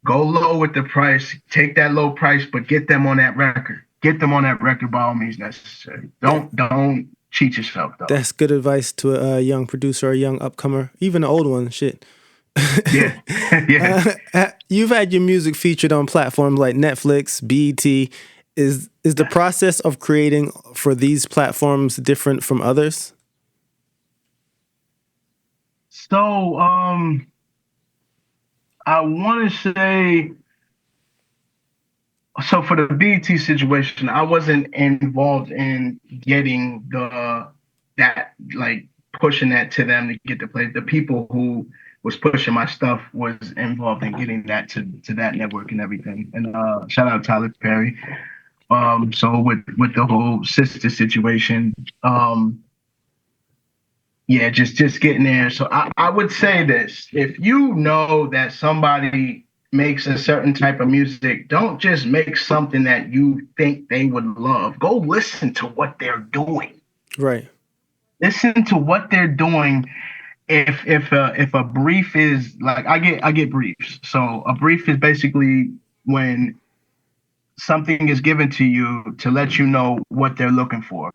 B: Go low with the price, take that low price, but get them on that record. Get them on that record by all means necessary. Don't cheat yourself though.
A: That's good advice to a young producer, a young upcomer, even an old one. Shit.
B: Yeah.
A: You've had your music featured on platforms like Netflix, BET. Is the process of creating for these platforms different from others?
B: So, I want to say, so for the BET situation, I wasn't involved in getting pushing that to them to get the play. The people who was pushing my stuff was involved in getting that to that network and everything. And shout out Tyler Perry. So with the whole sister situation, just getting there. So I would say this: if you know that somebody makes a certain type of music, don't just make something that you think they would love. Go listen to what they're doing.
A: Right.
B: Listen to what they're doing. If a brief is like I get briefs. So a brief is basically when something is given to you to let you know what they're looking for.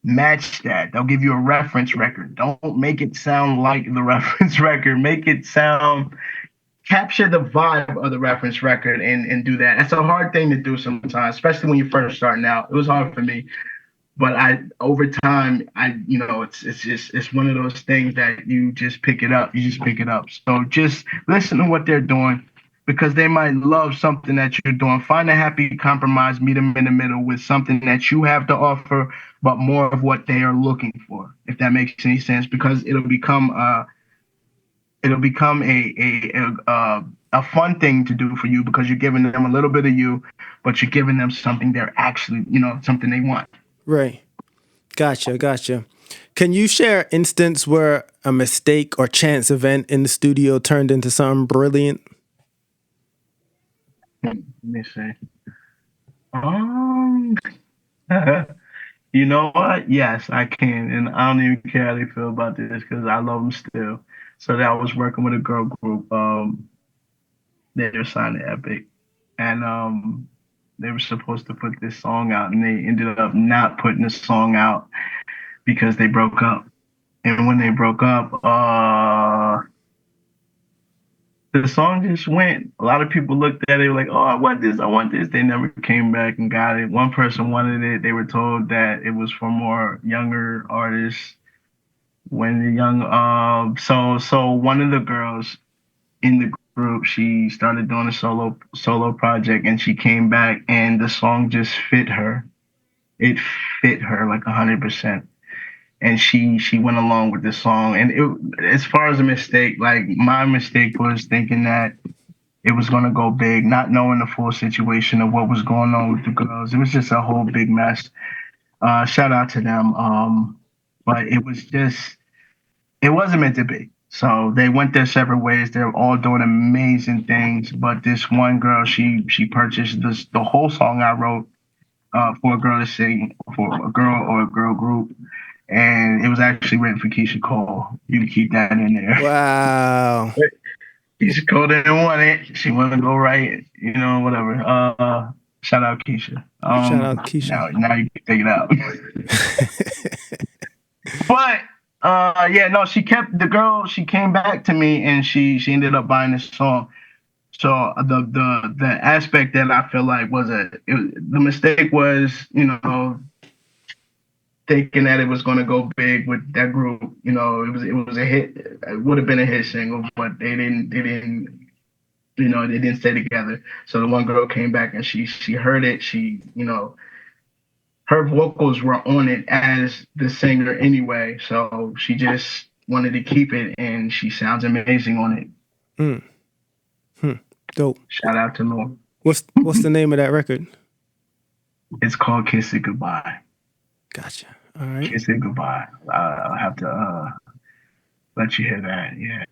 B: Match that. They'll give you a reference record. Don't make it sound like the reference record. Make it sound, capture the vibe of the reference record and do that. That's a hard thing to do sometimes, especially when you're first starting out. It was hard for me. But over time, it's one of those things that you just pick it up. You just pick it up. So just listen to what they're doing, because they might love something that you're doing. Find a happy compromise, meet them in the middle with something that you have to offer, but more of what they are looking for, if that makes any sense, because it'll become a fun thing to do for you, because you're giving them a little bit of you, but you're giving them something they're actually, something they want.
A: Right. Gotcha. Can you share an instance where a mistake or chance event in the studio turned into something brilliant?
B: Let me see. You know what? Yes, I can, and I don't even care how they feel about this because I love them still. So that I was working with a girl group. They were signed to Epic, and they were supposed to put this song out, and they ended up not putting the song out because they broke up. And when they broke up, the song just went. A lot of people looked at it like, "Oh, I want this, I want this." They never came back and got it. One person wanted it. They were told that it was for more younger artists. When the so one of the girls in the group, she started doing a solo project, and she came back, and the song just fit her. It fit her like 100%. And she went along with the song. And as far as a mistake, like my mistake was thinking that it was gonna go big, not knowing the full situation of what was going on with the girls. It was just a whole big mess. Shout out to them. But it wasn't meant to be. So they went their separate ways. They're all doing amazing things. But this one girl, she purchased the whole song I wrote for a girl to sing, for a girl or a girl group. And it was actually written for Keisha Cole. You can keep that in there.
A: Wow.
B: Keisha Cole didn't want it. She wanted to go write, whatever. Shout out Keisha.
A: Shout out Keisha.
B: Now you can take it out. But no, she kept the girl. She came back to me, and she ended up buying this song. So the aspect that I feel like the mistake was, thinking that it was going to go big with that group. It was a hit. It would have been a hit single, but they didn't stay together. So the one girl came back, and she heard it. Her vocals were on it as the singer anyway. So she just wanted to keep it, and she sounds amazing on it.
A: Dope.
B: Shout out to Laura.
A: What's the name of that record?
B: It's called Kiss It Goodbye.
A: Gotcha. All right.
B: Kiss It Goodbye. I'll have to let you hear that. Yeah.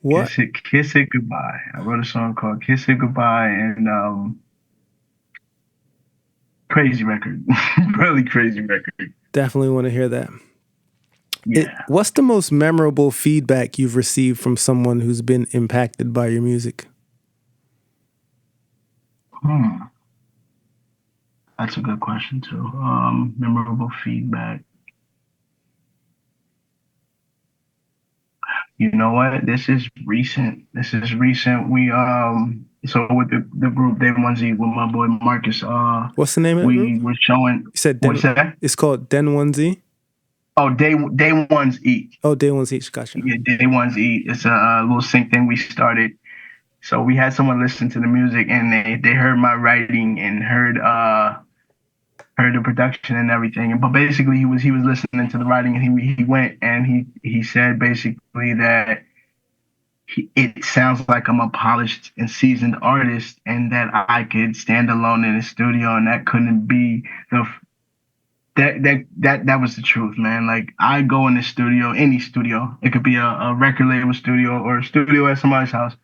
A: What?
B: Kiss It Goodbye. I wrote a song called Kiss It Goodbye, and crazy record. Really crazy record.
A: Definitely want to hear that.
B: Yeah.
A: What's the most memorable feedback you've received from someone who's been impacted by your music?
B: That's a good question too. Memorable feedback. You know what? This is recent. We so with the group Day One Z with my boy Marcus.
A: What's the name of the group?
B: We were showing.
A: You said
B: what's that?
A: It's called Den One Z.
B: Oh, Day One's Eat.
A: Oh, Day One's Eat. Gotcha.
B: Yeah, Day One's Eat. It's a little sync thing we started. So we had someone listen to the music, and they heard my writing and heard the production and everything. But basically, he was listening to the writing, and he went and he said basically that it sounds like I'm a polished and seasoned artist, and that I could stand alone in the studio, and that couldn't be that was the truth, man. Like, I go in the studio, any studio, it could be a record label studio or a studio at somebody's house,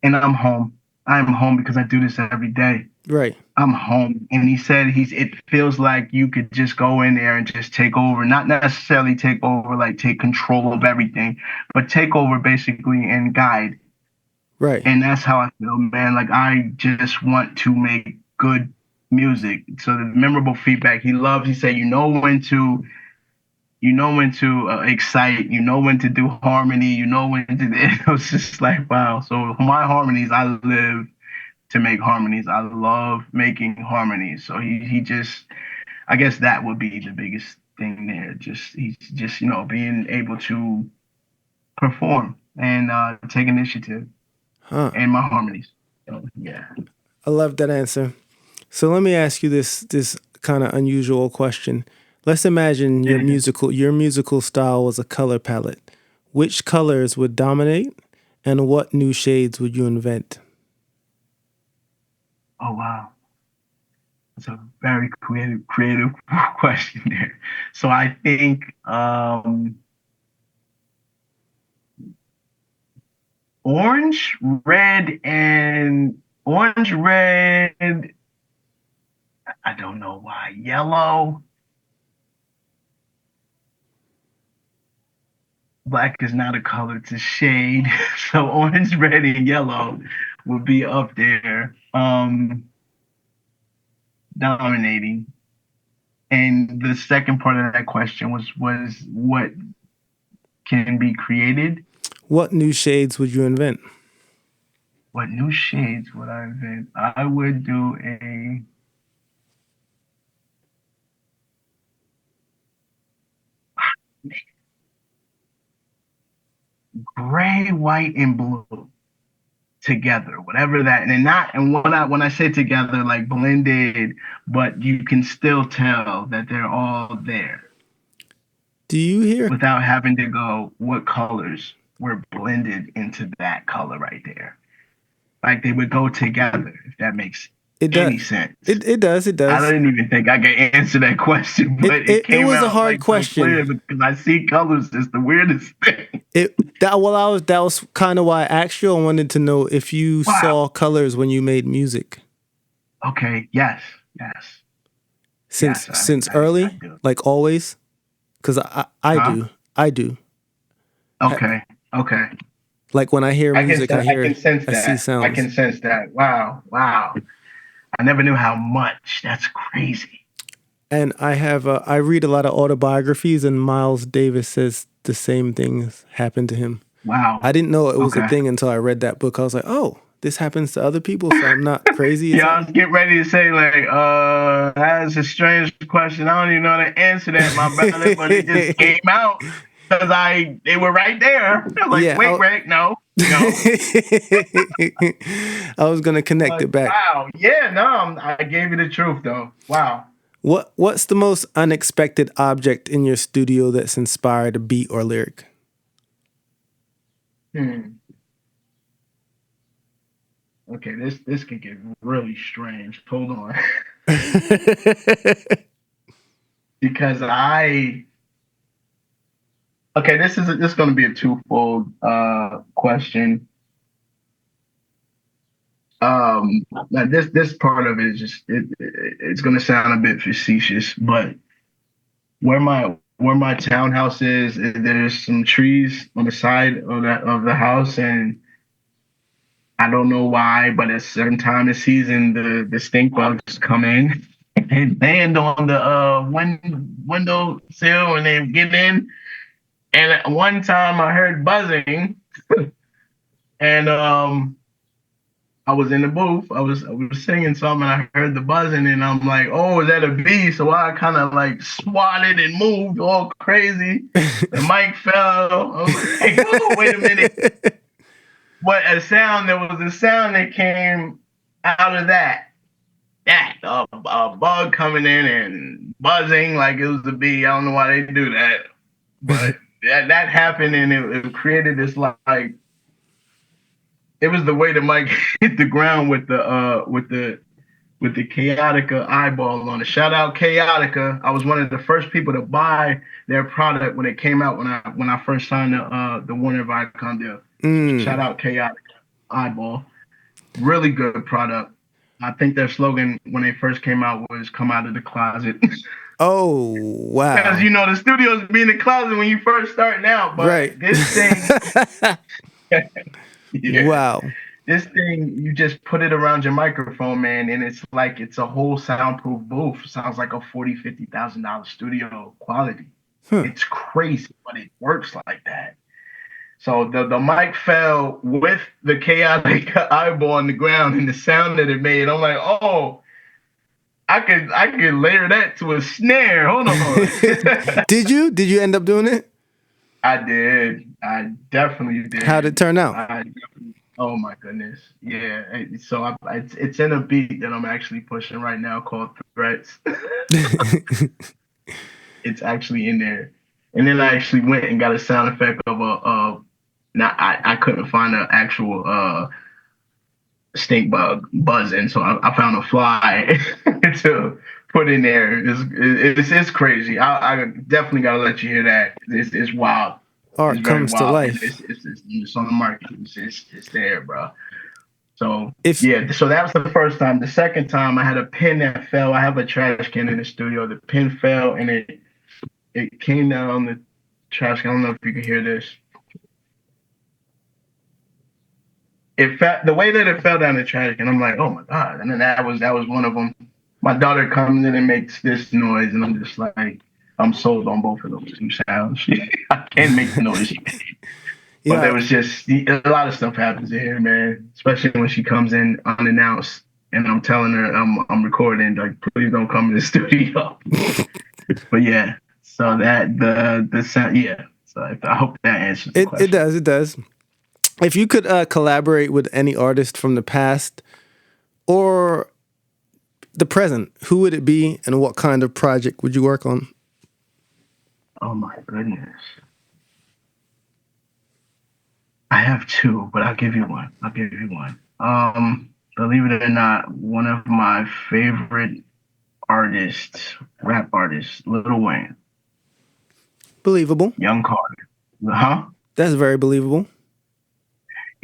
B: and I'm home. I'm home because I do this every day.
A: Right.
B: I'm home. And he said it feels like you could just go in there and just take over, not necessarily take over, like take control of everything, but take over basically and guide.
A: Right.
B: And that's how I feel, man. Like, I just want to make good music. So the memorable feedback he loves. He said, you know when to excite, you know when to do harmony, you know when to. It was just like wow. So my harmonies, I live to make harmonies. I love making harmonies. So he just, I guess that would be the biggest thing there. Just he's just being able to perform and take initiative
A: Huh.
B: in my harmonies. So, yeah.
A: I love that answer. So let me ask you this kind of unusual question. Let's imagine your musical style was a color palette. Which colors would dominate, and what new shades would you invent?
B: Oh wow, that's a very creative question there. So I think orange, red, and orange, red. I don't know why. Yellow, black is not a color, it's a shade. So orange, red, and yellow would be up there, dominating. And the second part of that question was what can be created?
A: What new shades would you invent?
B: What new shades would I invent? I would do a gray, white, and blue together, whatever that, and not, and when I say together, like blended, but you can still tell that they're all there
A: Do you hear
B: without having to go what colors were blended into that color right there. Like they would go together, if that makes
A: it does?
B: any sense.
A: It does. It
B: I
A: does.
B: didn't even think I could answer that question, but it
A: It
B: came
A: was a
B: out
A: hard
B: like so clear
A: question.
B: because I see colors. It's the weirdest thing.
A: That was kind of why I asked you. I wanted to know if you
B: Wow.
A: saw colors when you made music
B: Okay. Yes. Yes.
A: since
B: Yes. I,
A: since
B: I, I
A: early,
B: do.
A: like always. Because I
B: Huh?
A: do. I do. Ha-
B: Okay. Okay.
A: Like when I hear music,
B: I can sense
A: I see
B: that. I
A: sounds.
B: can sense that. Wow. Wow. I never knew how much. That's crazy.
A: And I read a lot of autobiographies, and Miles Davis says the same things happen to him.
B: Wow.
A: I didn't know it was a
B: Okay.
A: thing until I read that book. I was like, oh, this happens to other people, so I'm not crazy or
B: Yeah, I
A: something.
B: was getting ready to say like, that's a strange question. I don't even know how to answer that, my brother, but it just came out because they were right there. I was like,
A: Yeah,
B: wait, Rick, no, no.
A: I was gonna connect
B: Like,
A: it back.
B: wow, yeah, no, I gave you the truth though. Wow.
A: What's the most unexpected object in your studio that's inspired a beat or lyric?
B: Hmm. Okay, this could get really strange. Hold on, because okay, this is going to be a twofold question. Now this part of it is just it's going to sound a bit facetious, but where my townhouse is, there's some trees on the side of the house, and I don't know why, but at a certain time of season, the stink bugs come in and land on the window sill, and they get in. And at one time, I heard buzzing, and I was in the booth. I was singing something. And I heard the buzzing, and I'm like, "Oh, is that a bee?" So I kind of like swatted and moved all crazy. The mic fell. I was like, "Oh, wait a minute!" But there was a sound that came out of a bug coming in and buzzing like it was a bee. I don't know why they do that, but that happened, and it created this like it was the way the mic hit the ground with the Chaotica eyeball on it. Shout out Chaotica. I was one of the first people to buy their product when it came out when I first signed the Warner Viacom deal. Shout
A: Mm.
B: out Chaotica eyeball. Really good product. I think their slogan when they first came out was "Come out of the closet."
A: Oh,
B: Because
A: wow.
B: the studios be in the closet when you first starting out, but
A: Right.
B: this thing, yeah,
A: Wow.
B: This thing, you just put it around your microphone, man, and it's like it's a whole soundproof booth. Sounds like a $40,000-$50,000 studio quality.
A: Huh.
B: It's crazy, but it works like that. So the mic fell with the chaotic eyeball on the ground and the sound that it made. I'm like, oh, I could layer that to a snare. Hold on.
A: Did you end up doing it?
B: I did. I definitely did.
A: How'd it turn out?
B: Oh my goodness. Yeah. So it's in a beat that I'm actually pushing right now called Threats. It's actually in there. And then I actually went and got a sound effect of not I couldn't find an actual stink bug buzzing, so I found a fly to put in there. It's crazy. I definitely gotta let you hear that. It's wild.
A: Art
B: It's very
A: comes to
B: wild.
A: life.
B: It's on the market. It's there, bro. So
A: If
B: yeah, so that was the first time. The second time, I had a pen that fell. I have a trash can in the studio. The pen fell and it came down on the trash can. I don't know if you can hear this. It fell the way that it fell down the trash can. I'm like, oh my god! And then that was one of them. My daughter comes in and makes this noise, and I'm just like, I'm sold on both of those two sounds. I can't make the noise. But there was just a lot of stuff happens here, man. Especially when she comes in unannounced, and I'm telling her I'm recording. Like, please don't come in the studio. But yeah, so that the sound, yeah. So I hope that answers the question.
A: It does. If you could collaborate with any artist from the past or the present, who would it be, and what kind of project would you work on?
B: Oh my goodness. I have two, but I'll give you one. Believe it or not, one of my favorite artists, rap artists, Lil Wayne.
A: Believable.
B: Young Carter. Huh?
A: That's very believable.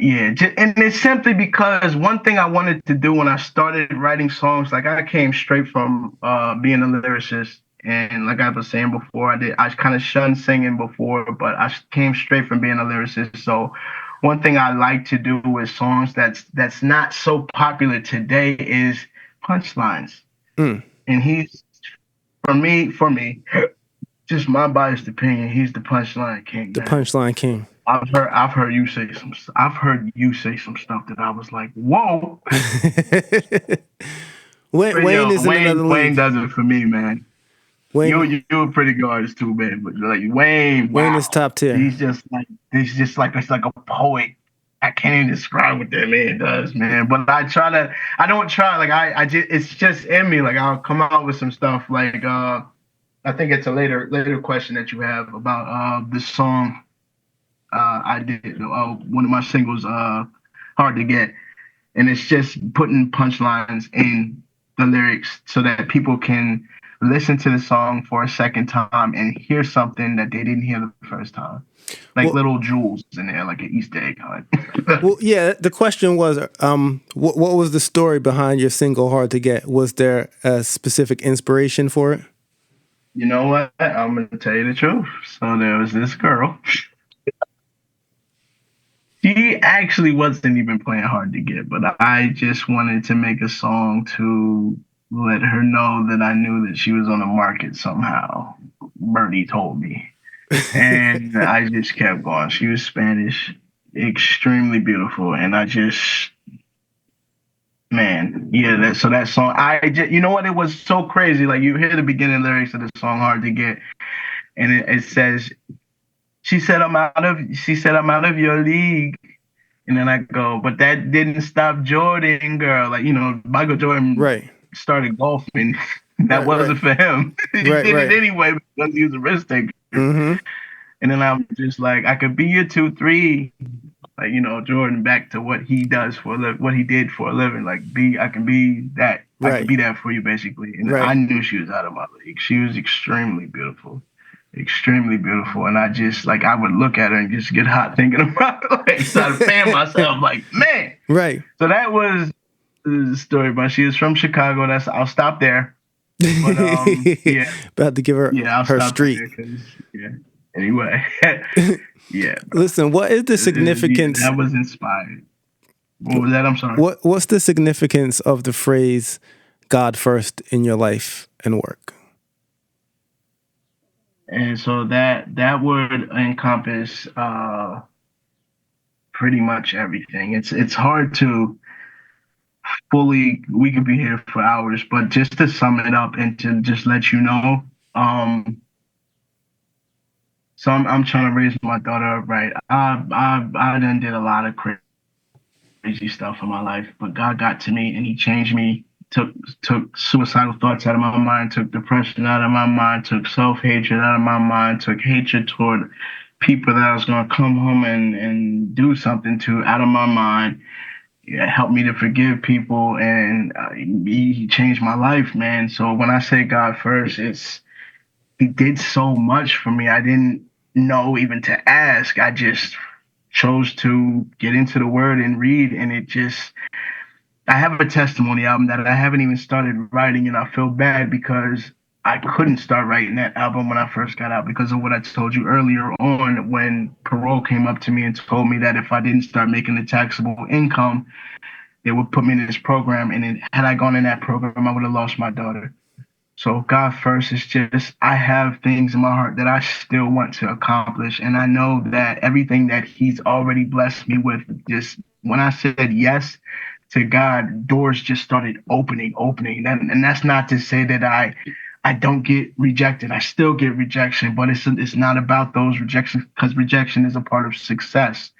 B: Yeah, and it's simply because one thing I wanted to do when I started writing songs, like I came straight from being a lyricist, and like I was saying before, I kind of shunned singing before, but I came straight from being a lyricist. So one thing I like to do with songs that's not so popular today is punchlines. And he's for me, just my biased opinion, he's the punchline king.
A: The punchline king.
B: I've heard you say some stuff that I was like, whoa.
A: Wayne is in another league.
B: Wayne does it for me, man.
A: Wayne,
B: you're a pretty good artist too, man. But like Wayne, wow.
A: Wayne is top tier.
B: He's just like it's like a poet. I can't even describe what that man does, man. But I don't try. Like I just, it's just in me. Like I'll come out with some stuff. Like I think it's a later question that you have about this song. I did one of my singles, Hard to Get, and it's just putting punchlines in the lyrics so that people can listen to the song for a second time and hear something that they didn't hear the first time, like little jewels in there, like an Easter egg hunt.
A: Well, yeah. The question was, what was the story behind your single "Hard to Get"? Was there a specific inspiration for it?
B: You know what? I'm gonna tell you the truth. So there was this girl. She actually wasn't even playing Hard to Get, but I just wanted to make a song to let her know that I knew that she was on the market somehow. Birdie told me. And I just kept going. She was Spanish, extremely beautiful. And I just, man, yeah, so that song, you know what? It was so crazy. Like you hear the beginning lyrics of the song Hard to Get, and it says, She said I'm out of your league. And then I go, but that didn't stop Jordan, girl. Like, you know, Michael Jordan started golfing. That wasn't for him. He did it anyway because he was a risk taker.
A: Mm-hmm.
B: And then I'm just like, I could be your 2-3. Like, you know, Jordan back to what he does what he did for a living. Like, I can be that. I can be that for you, basically. And I knew she was out of my league. She was extremely beautiful. Extremely beautiful, and I just like I would look at her and just get hot thinking about it. Like, start fan myself, like man.
A: Right.
B: So that was the story. But she was from Chicago. I'll stop there. But yeah,
A: about to give her her street.
B: Anyway, yeah.
A: Listen, what is the significance?
B: That was inspired. What was that? I'm sorry.
A: What's the significance of the phrase God first in your life and work?
B: And so that would encompass pretty much everything. It's hard to fully. We could be here for hours, but just to sum it up and to just let you know, so I'm trying to raise my daughter up right. I done did a lot of crazy stuff in my life, but God got to me and He changed me. Took suicidal thoughts out of my mind, took depression out of my mind, took self-hatred out of my mind, took hatred toward people that I was gonna come home and do something to out of my mind. Yeah, helped me to forgive people, and he changed my life, man. So when I say God first, He did so much for me. I didn't know even to ask. I just chose to get into the Word and read, and it just. I have a testimony album that I haven't even started writing, and I feel bad because I couldn't start writing that album when I first got out because of what I told you earlier on when parole came up to me and told me that if I didn't start making the taxable income, they would put me in this program. And then had I gone in that program, I would have lost my daughter. So God first is just, I have things in my heart that I still want to accomplish. And I know that everything that He's already blessed me with, just when I said yes to God, doors just started opening. And that's not to say that I don't get rejected. I still get rejection, but it's not about those rejections because rejection is a part of success.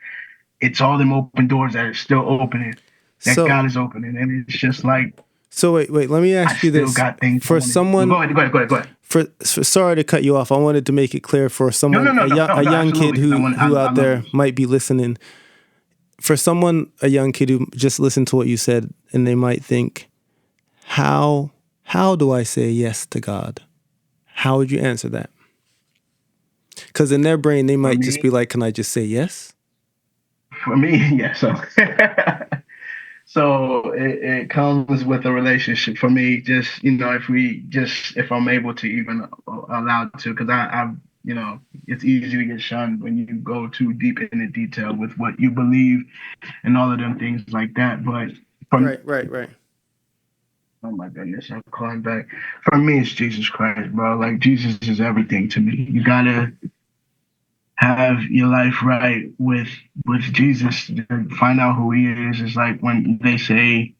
B: It's all them open doors that are still opening, that God is opening. And it's just like,
A: so wait, let me ask you this.
B: Got things
A: for someone,
B: go ahead.
A: For sorry to cut you off. I wanted to make it clear for someone, a young kid who out there might be listening. For someone, a young kid who just listened to what you said, and they might think, how do I say yes to God? How would you answer that? Because in their brain, they might just be like, can I just say yes?
B: For me, yeah. So it comes with a relationship for me. Just if I'm able to even allow to, because I it's easy to get shunned when you go too deep into detail with what you believe and all of them things like that. But
A: right.
B: Oh my goodness, I'm calling back. For me, it's Jesus Christ, bro. Like Jesus is everything to me. You gotta have your life right with Jesus to find out who He is. It's like when they say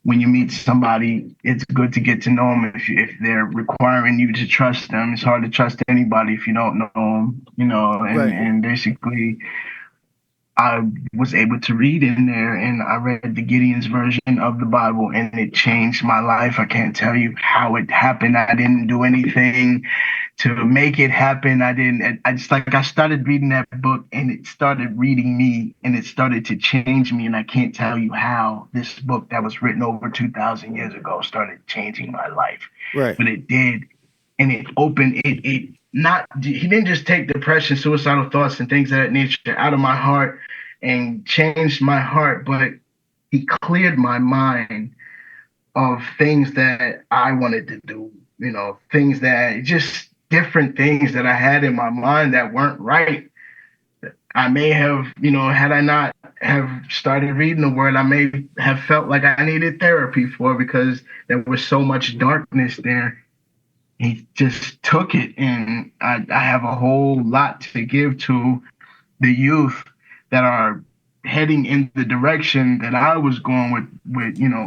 B: when you meet somebody, it's good to get to know them. If they're requiring you to trust them, it's hard to trust anybody if you don't know them. And basically, I was able to read in there, and I read the Gideon's version of the Bible, and it changed my life. I can't tell you how it happened. I didn't do anything to make it happen. I started reading that book, and it started reading me, and it started to change me. And I can't tell you how this book that was written over 2,000 years ago started changing my life.
A: Right.
B: But it did, and it opened it. He didn't just take depression, suicidal thoughts, and things of that nature out of my heart and changed my heart, but He cleared my mind of things that I wanted to do, things that just different things that I had in my mind that weren't right. I may have, had I not have started reading the Word, I may have felt like I needed therapy for, because there was so much darkness there. He just took it, and I have a whole lot to give to the youth that are heading in the direction that I was going with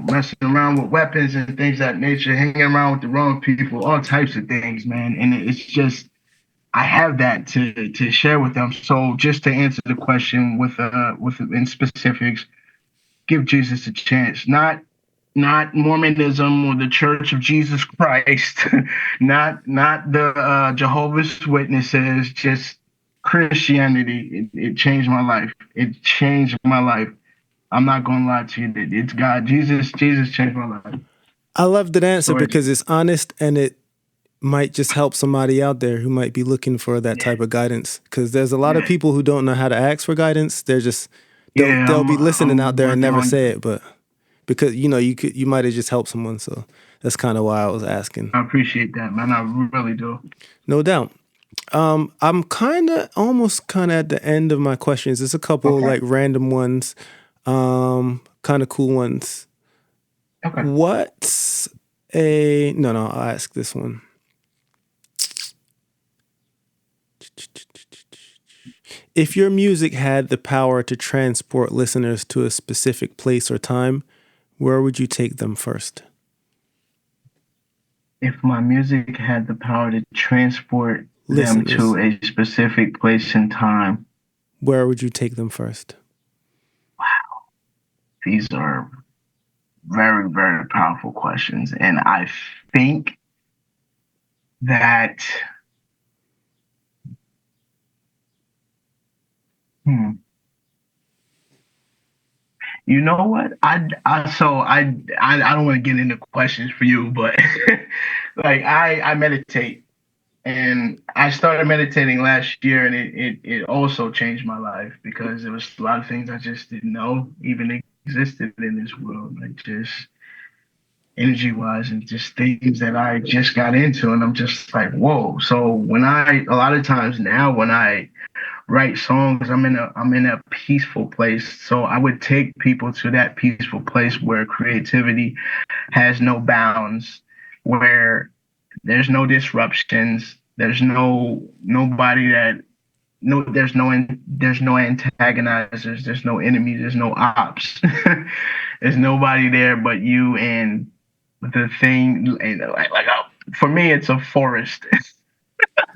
B: messing around with weapons and things of that nature, hanging around with the wrong people, all types of things, man. And it's just, I have that to share with them. So just to answer the question with in specifics, give Jesus a chance. Not Mormonism or the Church of Jesus Christ, not the Jehovah's Witnesses, just Christianity. It changed my life. It changed my life. I'm not going to lie to you. It's God. Jesus changed my life.
A: I love that answer because it's honest, and it might just help somebody out there who might be looking for that type of guidance. Because there's a lot of people who don't know how to ask for guidance. They're just they'll be listening out there and never say it, but because you might have just helped someone. So that's kind of why I was asking.
B: I appreciate that, man. I really do.
A: No doubt. I'm almost at the end of my questions. There's a couple like random ones. Kind of cool ones.
B: Okay.
A: What's a no? I'll ask this one. If your music had the power to transport listeners to a specific place or time, where would you take them first?
B: If my music had the power to transport them
A: Listeners,
B: to a specific place and time,
A: where would you take them first?
B: these are very, very powerful questions. And I think that, hmm, you know what? I don't want to get into questions for you, but like I meditate, and I started meditating last year, and it also changed my life because there was a lot of things I just didn't know even existed in this world, like just energy wise and just things that I just got into, and I'm just like, whoa. So a lot of times now when I write songs, I'm in a peaceful place. So I would take people to that peaceful place where creativity has no bounds, where there's no disruptions, there's nobody that no there's no antagonizers, there's no enemies, there's no ops. There's nobody there but you and the thing, for me it's a forest.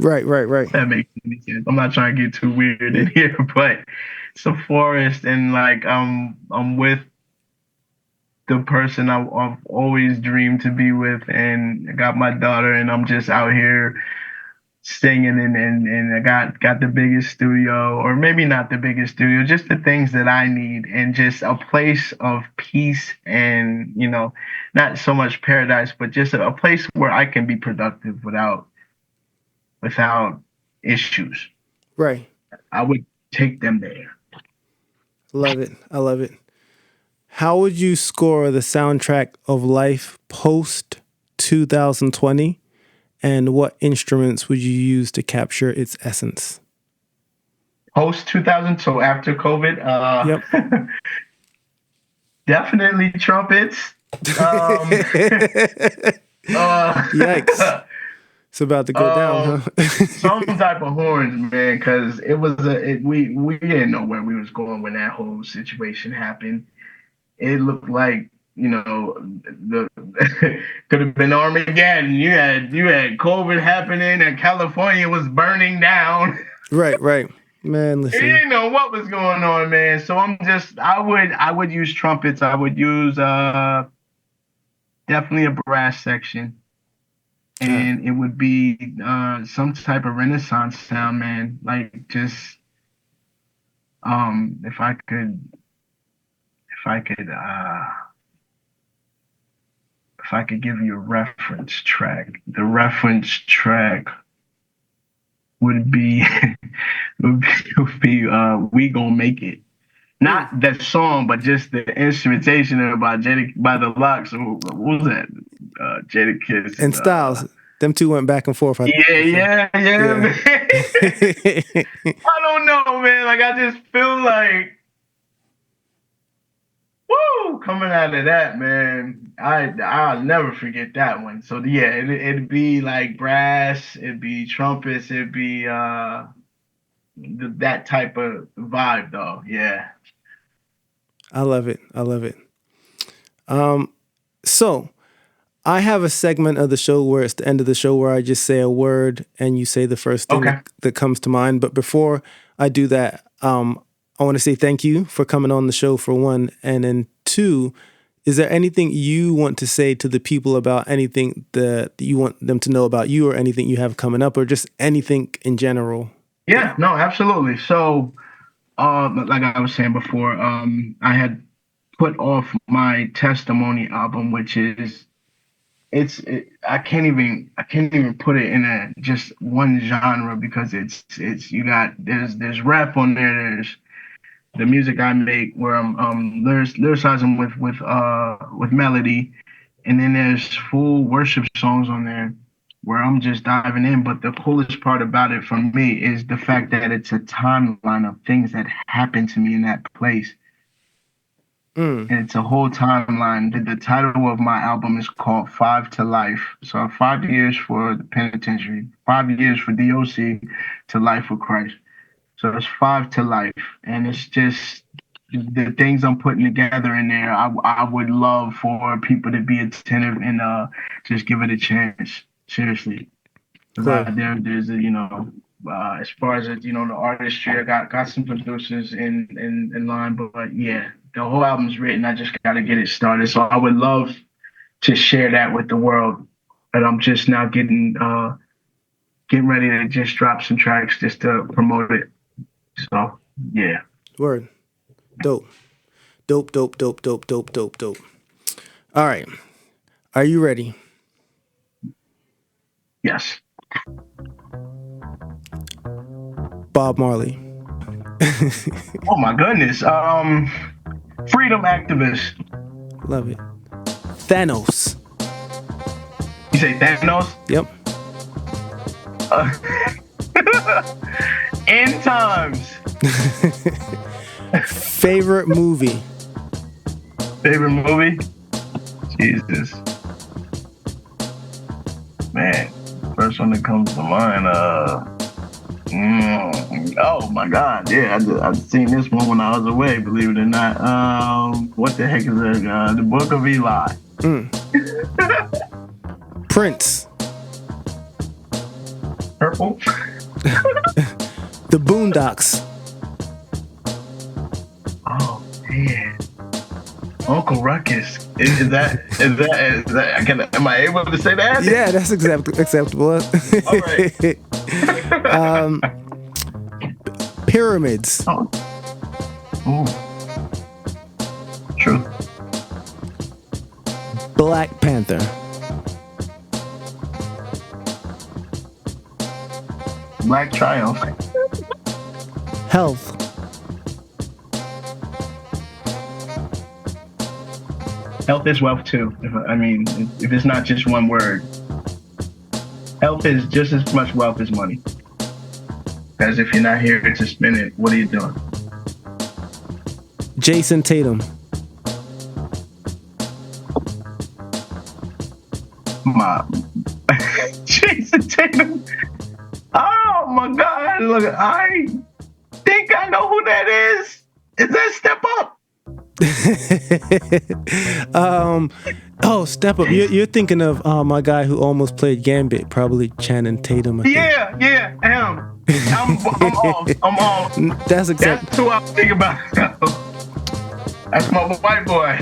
A: Right, right, right.
B: That makes any sense. I'm not trying to get too weird in here, but it's a forest, and like I'm with the person I've always dreamed to be with, and I got my daughter, and I'm just out here singing, and I got the biggest studio, or maybe not the biggest studio, just the things that I need, and just a place of peace, and not so much paradise, but just a place where I can be productive without issues.
A: Right.
B: I would take them there.
A: Love it. I love it. How would you score the soundtrack of life post 2020? And what instruments would you use to capture its essence?
B: Post 2000, so after COVID,
A: Yep.
B: definitely trumpets.
A: Yikes. It's about to go down, huh?
B: Some type of horns, man, because we didn't know where we was going when that whole situation happened. It looked like the could have been Armageddon. You had COVID happening, and California was burning down.
A: Right, right. Man, listen.
B: You didn't know what was going on, man. So I would use trumpets. I would use definitely a brass section. And it would be some type of Renaissance sound, man. Like just if I could if I could if I could give you a reference track, the reference track would be We Gonna Make It. Not that song, but just the instrumentation by the Locks. What was that? Jadakiss
A: and Styles. Them two went back and forth.
B: Yeah, man. I don't know, man. Like I just feel like, woo, coming out of that, man. I'll never forget that one. So yeah, it'd be like brass, it'd be trumpets, it'd be that type of vibe, though. Yeah.
A: I love it. I love it. So I have a segment of the show where it's the end of the show where I just say a word and you say the first thing that comes to mind. But before I do that, I want to say thank you for coming on the show, for one. And then two, is there anything you want to say to the people about anything that you want them to know about you, or anything you have coming up, or just anything in general?
B: Yeah, no, absolutely. So, like I was saying before, I had put off my testimony album, which is I can't even put it in just one genre, because it's you got there's rap on there, there's the music I make where I'm lyricizing with melody, and then there's full worship songs on there where I'm just diving in. But the coolest part about it for me is the fact that it's a timeline of things that happened to me in that place. And it's a whole timeline. The title of my album is called 5 to Life. So 5 years for the penitentiary, 5 years for DOC to life with Christ. So it's 5 to life. And it's just the things I'm putting together in there. I would love for people to be attentive and just give it a chance. Seriously. There's as far as the artistry, I got some producers in line, but yeah, the whole album's written. I just got to get it started. So I would love to share that with the world, and I'm just now getting ready to just drop some tracks just to promote it. So yeah,
A: word, dope. All right, are you ready?
B: Yes.
A: Bob Marley.
B: Oh my goodness. Freedom activist.
A: Love it. Thanos.
B: You say Thanos?
A: Yep.
B: End times.
A: Favorite movie.
B: Favorite movie? Jesus. Man, first one that comes to mind, oh my God, yeah, I've seen this one when I was away, believe it or not. What the heck is it? The Book of Eli.
A: Prince.
B: Purple.
A: The Boondocks.
B: Oh man, Uncle Ruckus. Is that? Am I able to say that?
A: Yeah, that's acceptable.
B: All right.
A: Pyramids.
B: Oh. Ooh. True.
A: Black Panther.
B: Black Triumph.
A: Health.
B: Health is wealth too. If it's not just one word. Health is just as much wealth as money. Because if you're not here to spend it, what are you doing?
A: Jason Tatum.
B: Jason Tatum. Oh my God! Look, I think I know who that is. Is that Step Up?
A: Step Up. You're thinking of my guy who almost played Gambit, probably Channing Tatum.
B: Yeah, him. I'm off.
A: That's exactly.
B: That's who I'm thinking about. That's my white boy.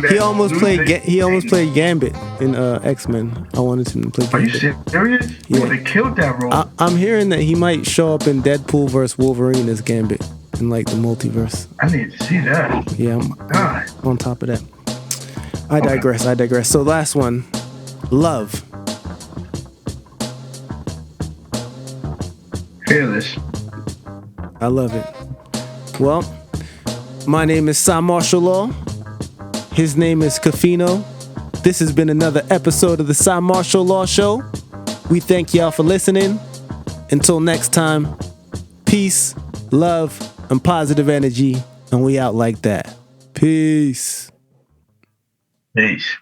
A: He almost played Gambit in X-Men. I wanted him to play Gambit.
B: Are you serious?
A: Yeah.
B: Oh, they killed that role.
A: I'm hearing that he might show up in Deadpool vs. Wolverine as Gambit in like the multiverse.
B: I need to see that.
A: Yeah, I'm on top of that. I digress. So last one, Love.
B: Fearless.
A: I love it. Well, my name is Cymarshall Law. His name is KAFEENO. This has been another episode of the Cymarshall Law Show. We thank y'all for listening. Until next time, peace, love, and positive energy. And we out like that. Peace.
B: Peace.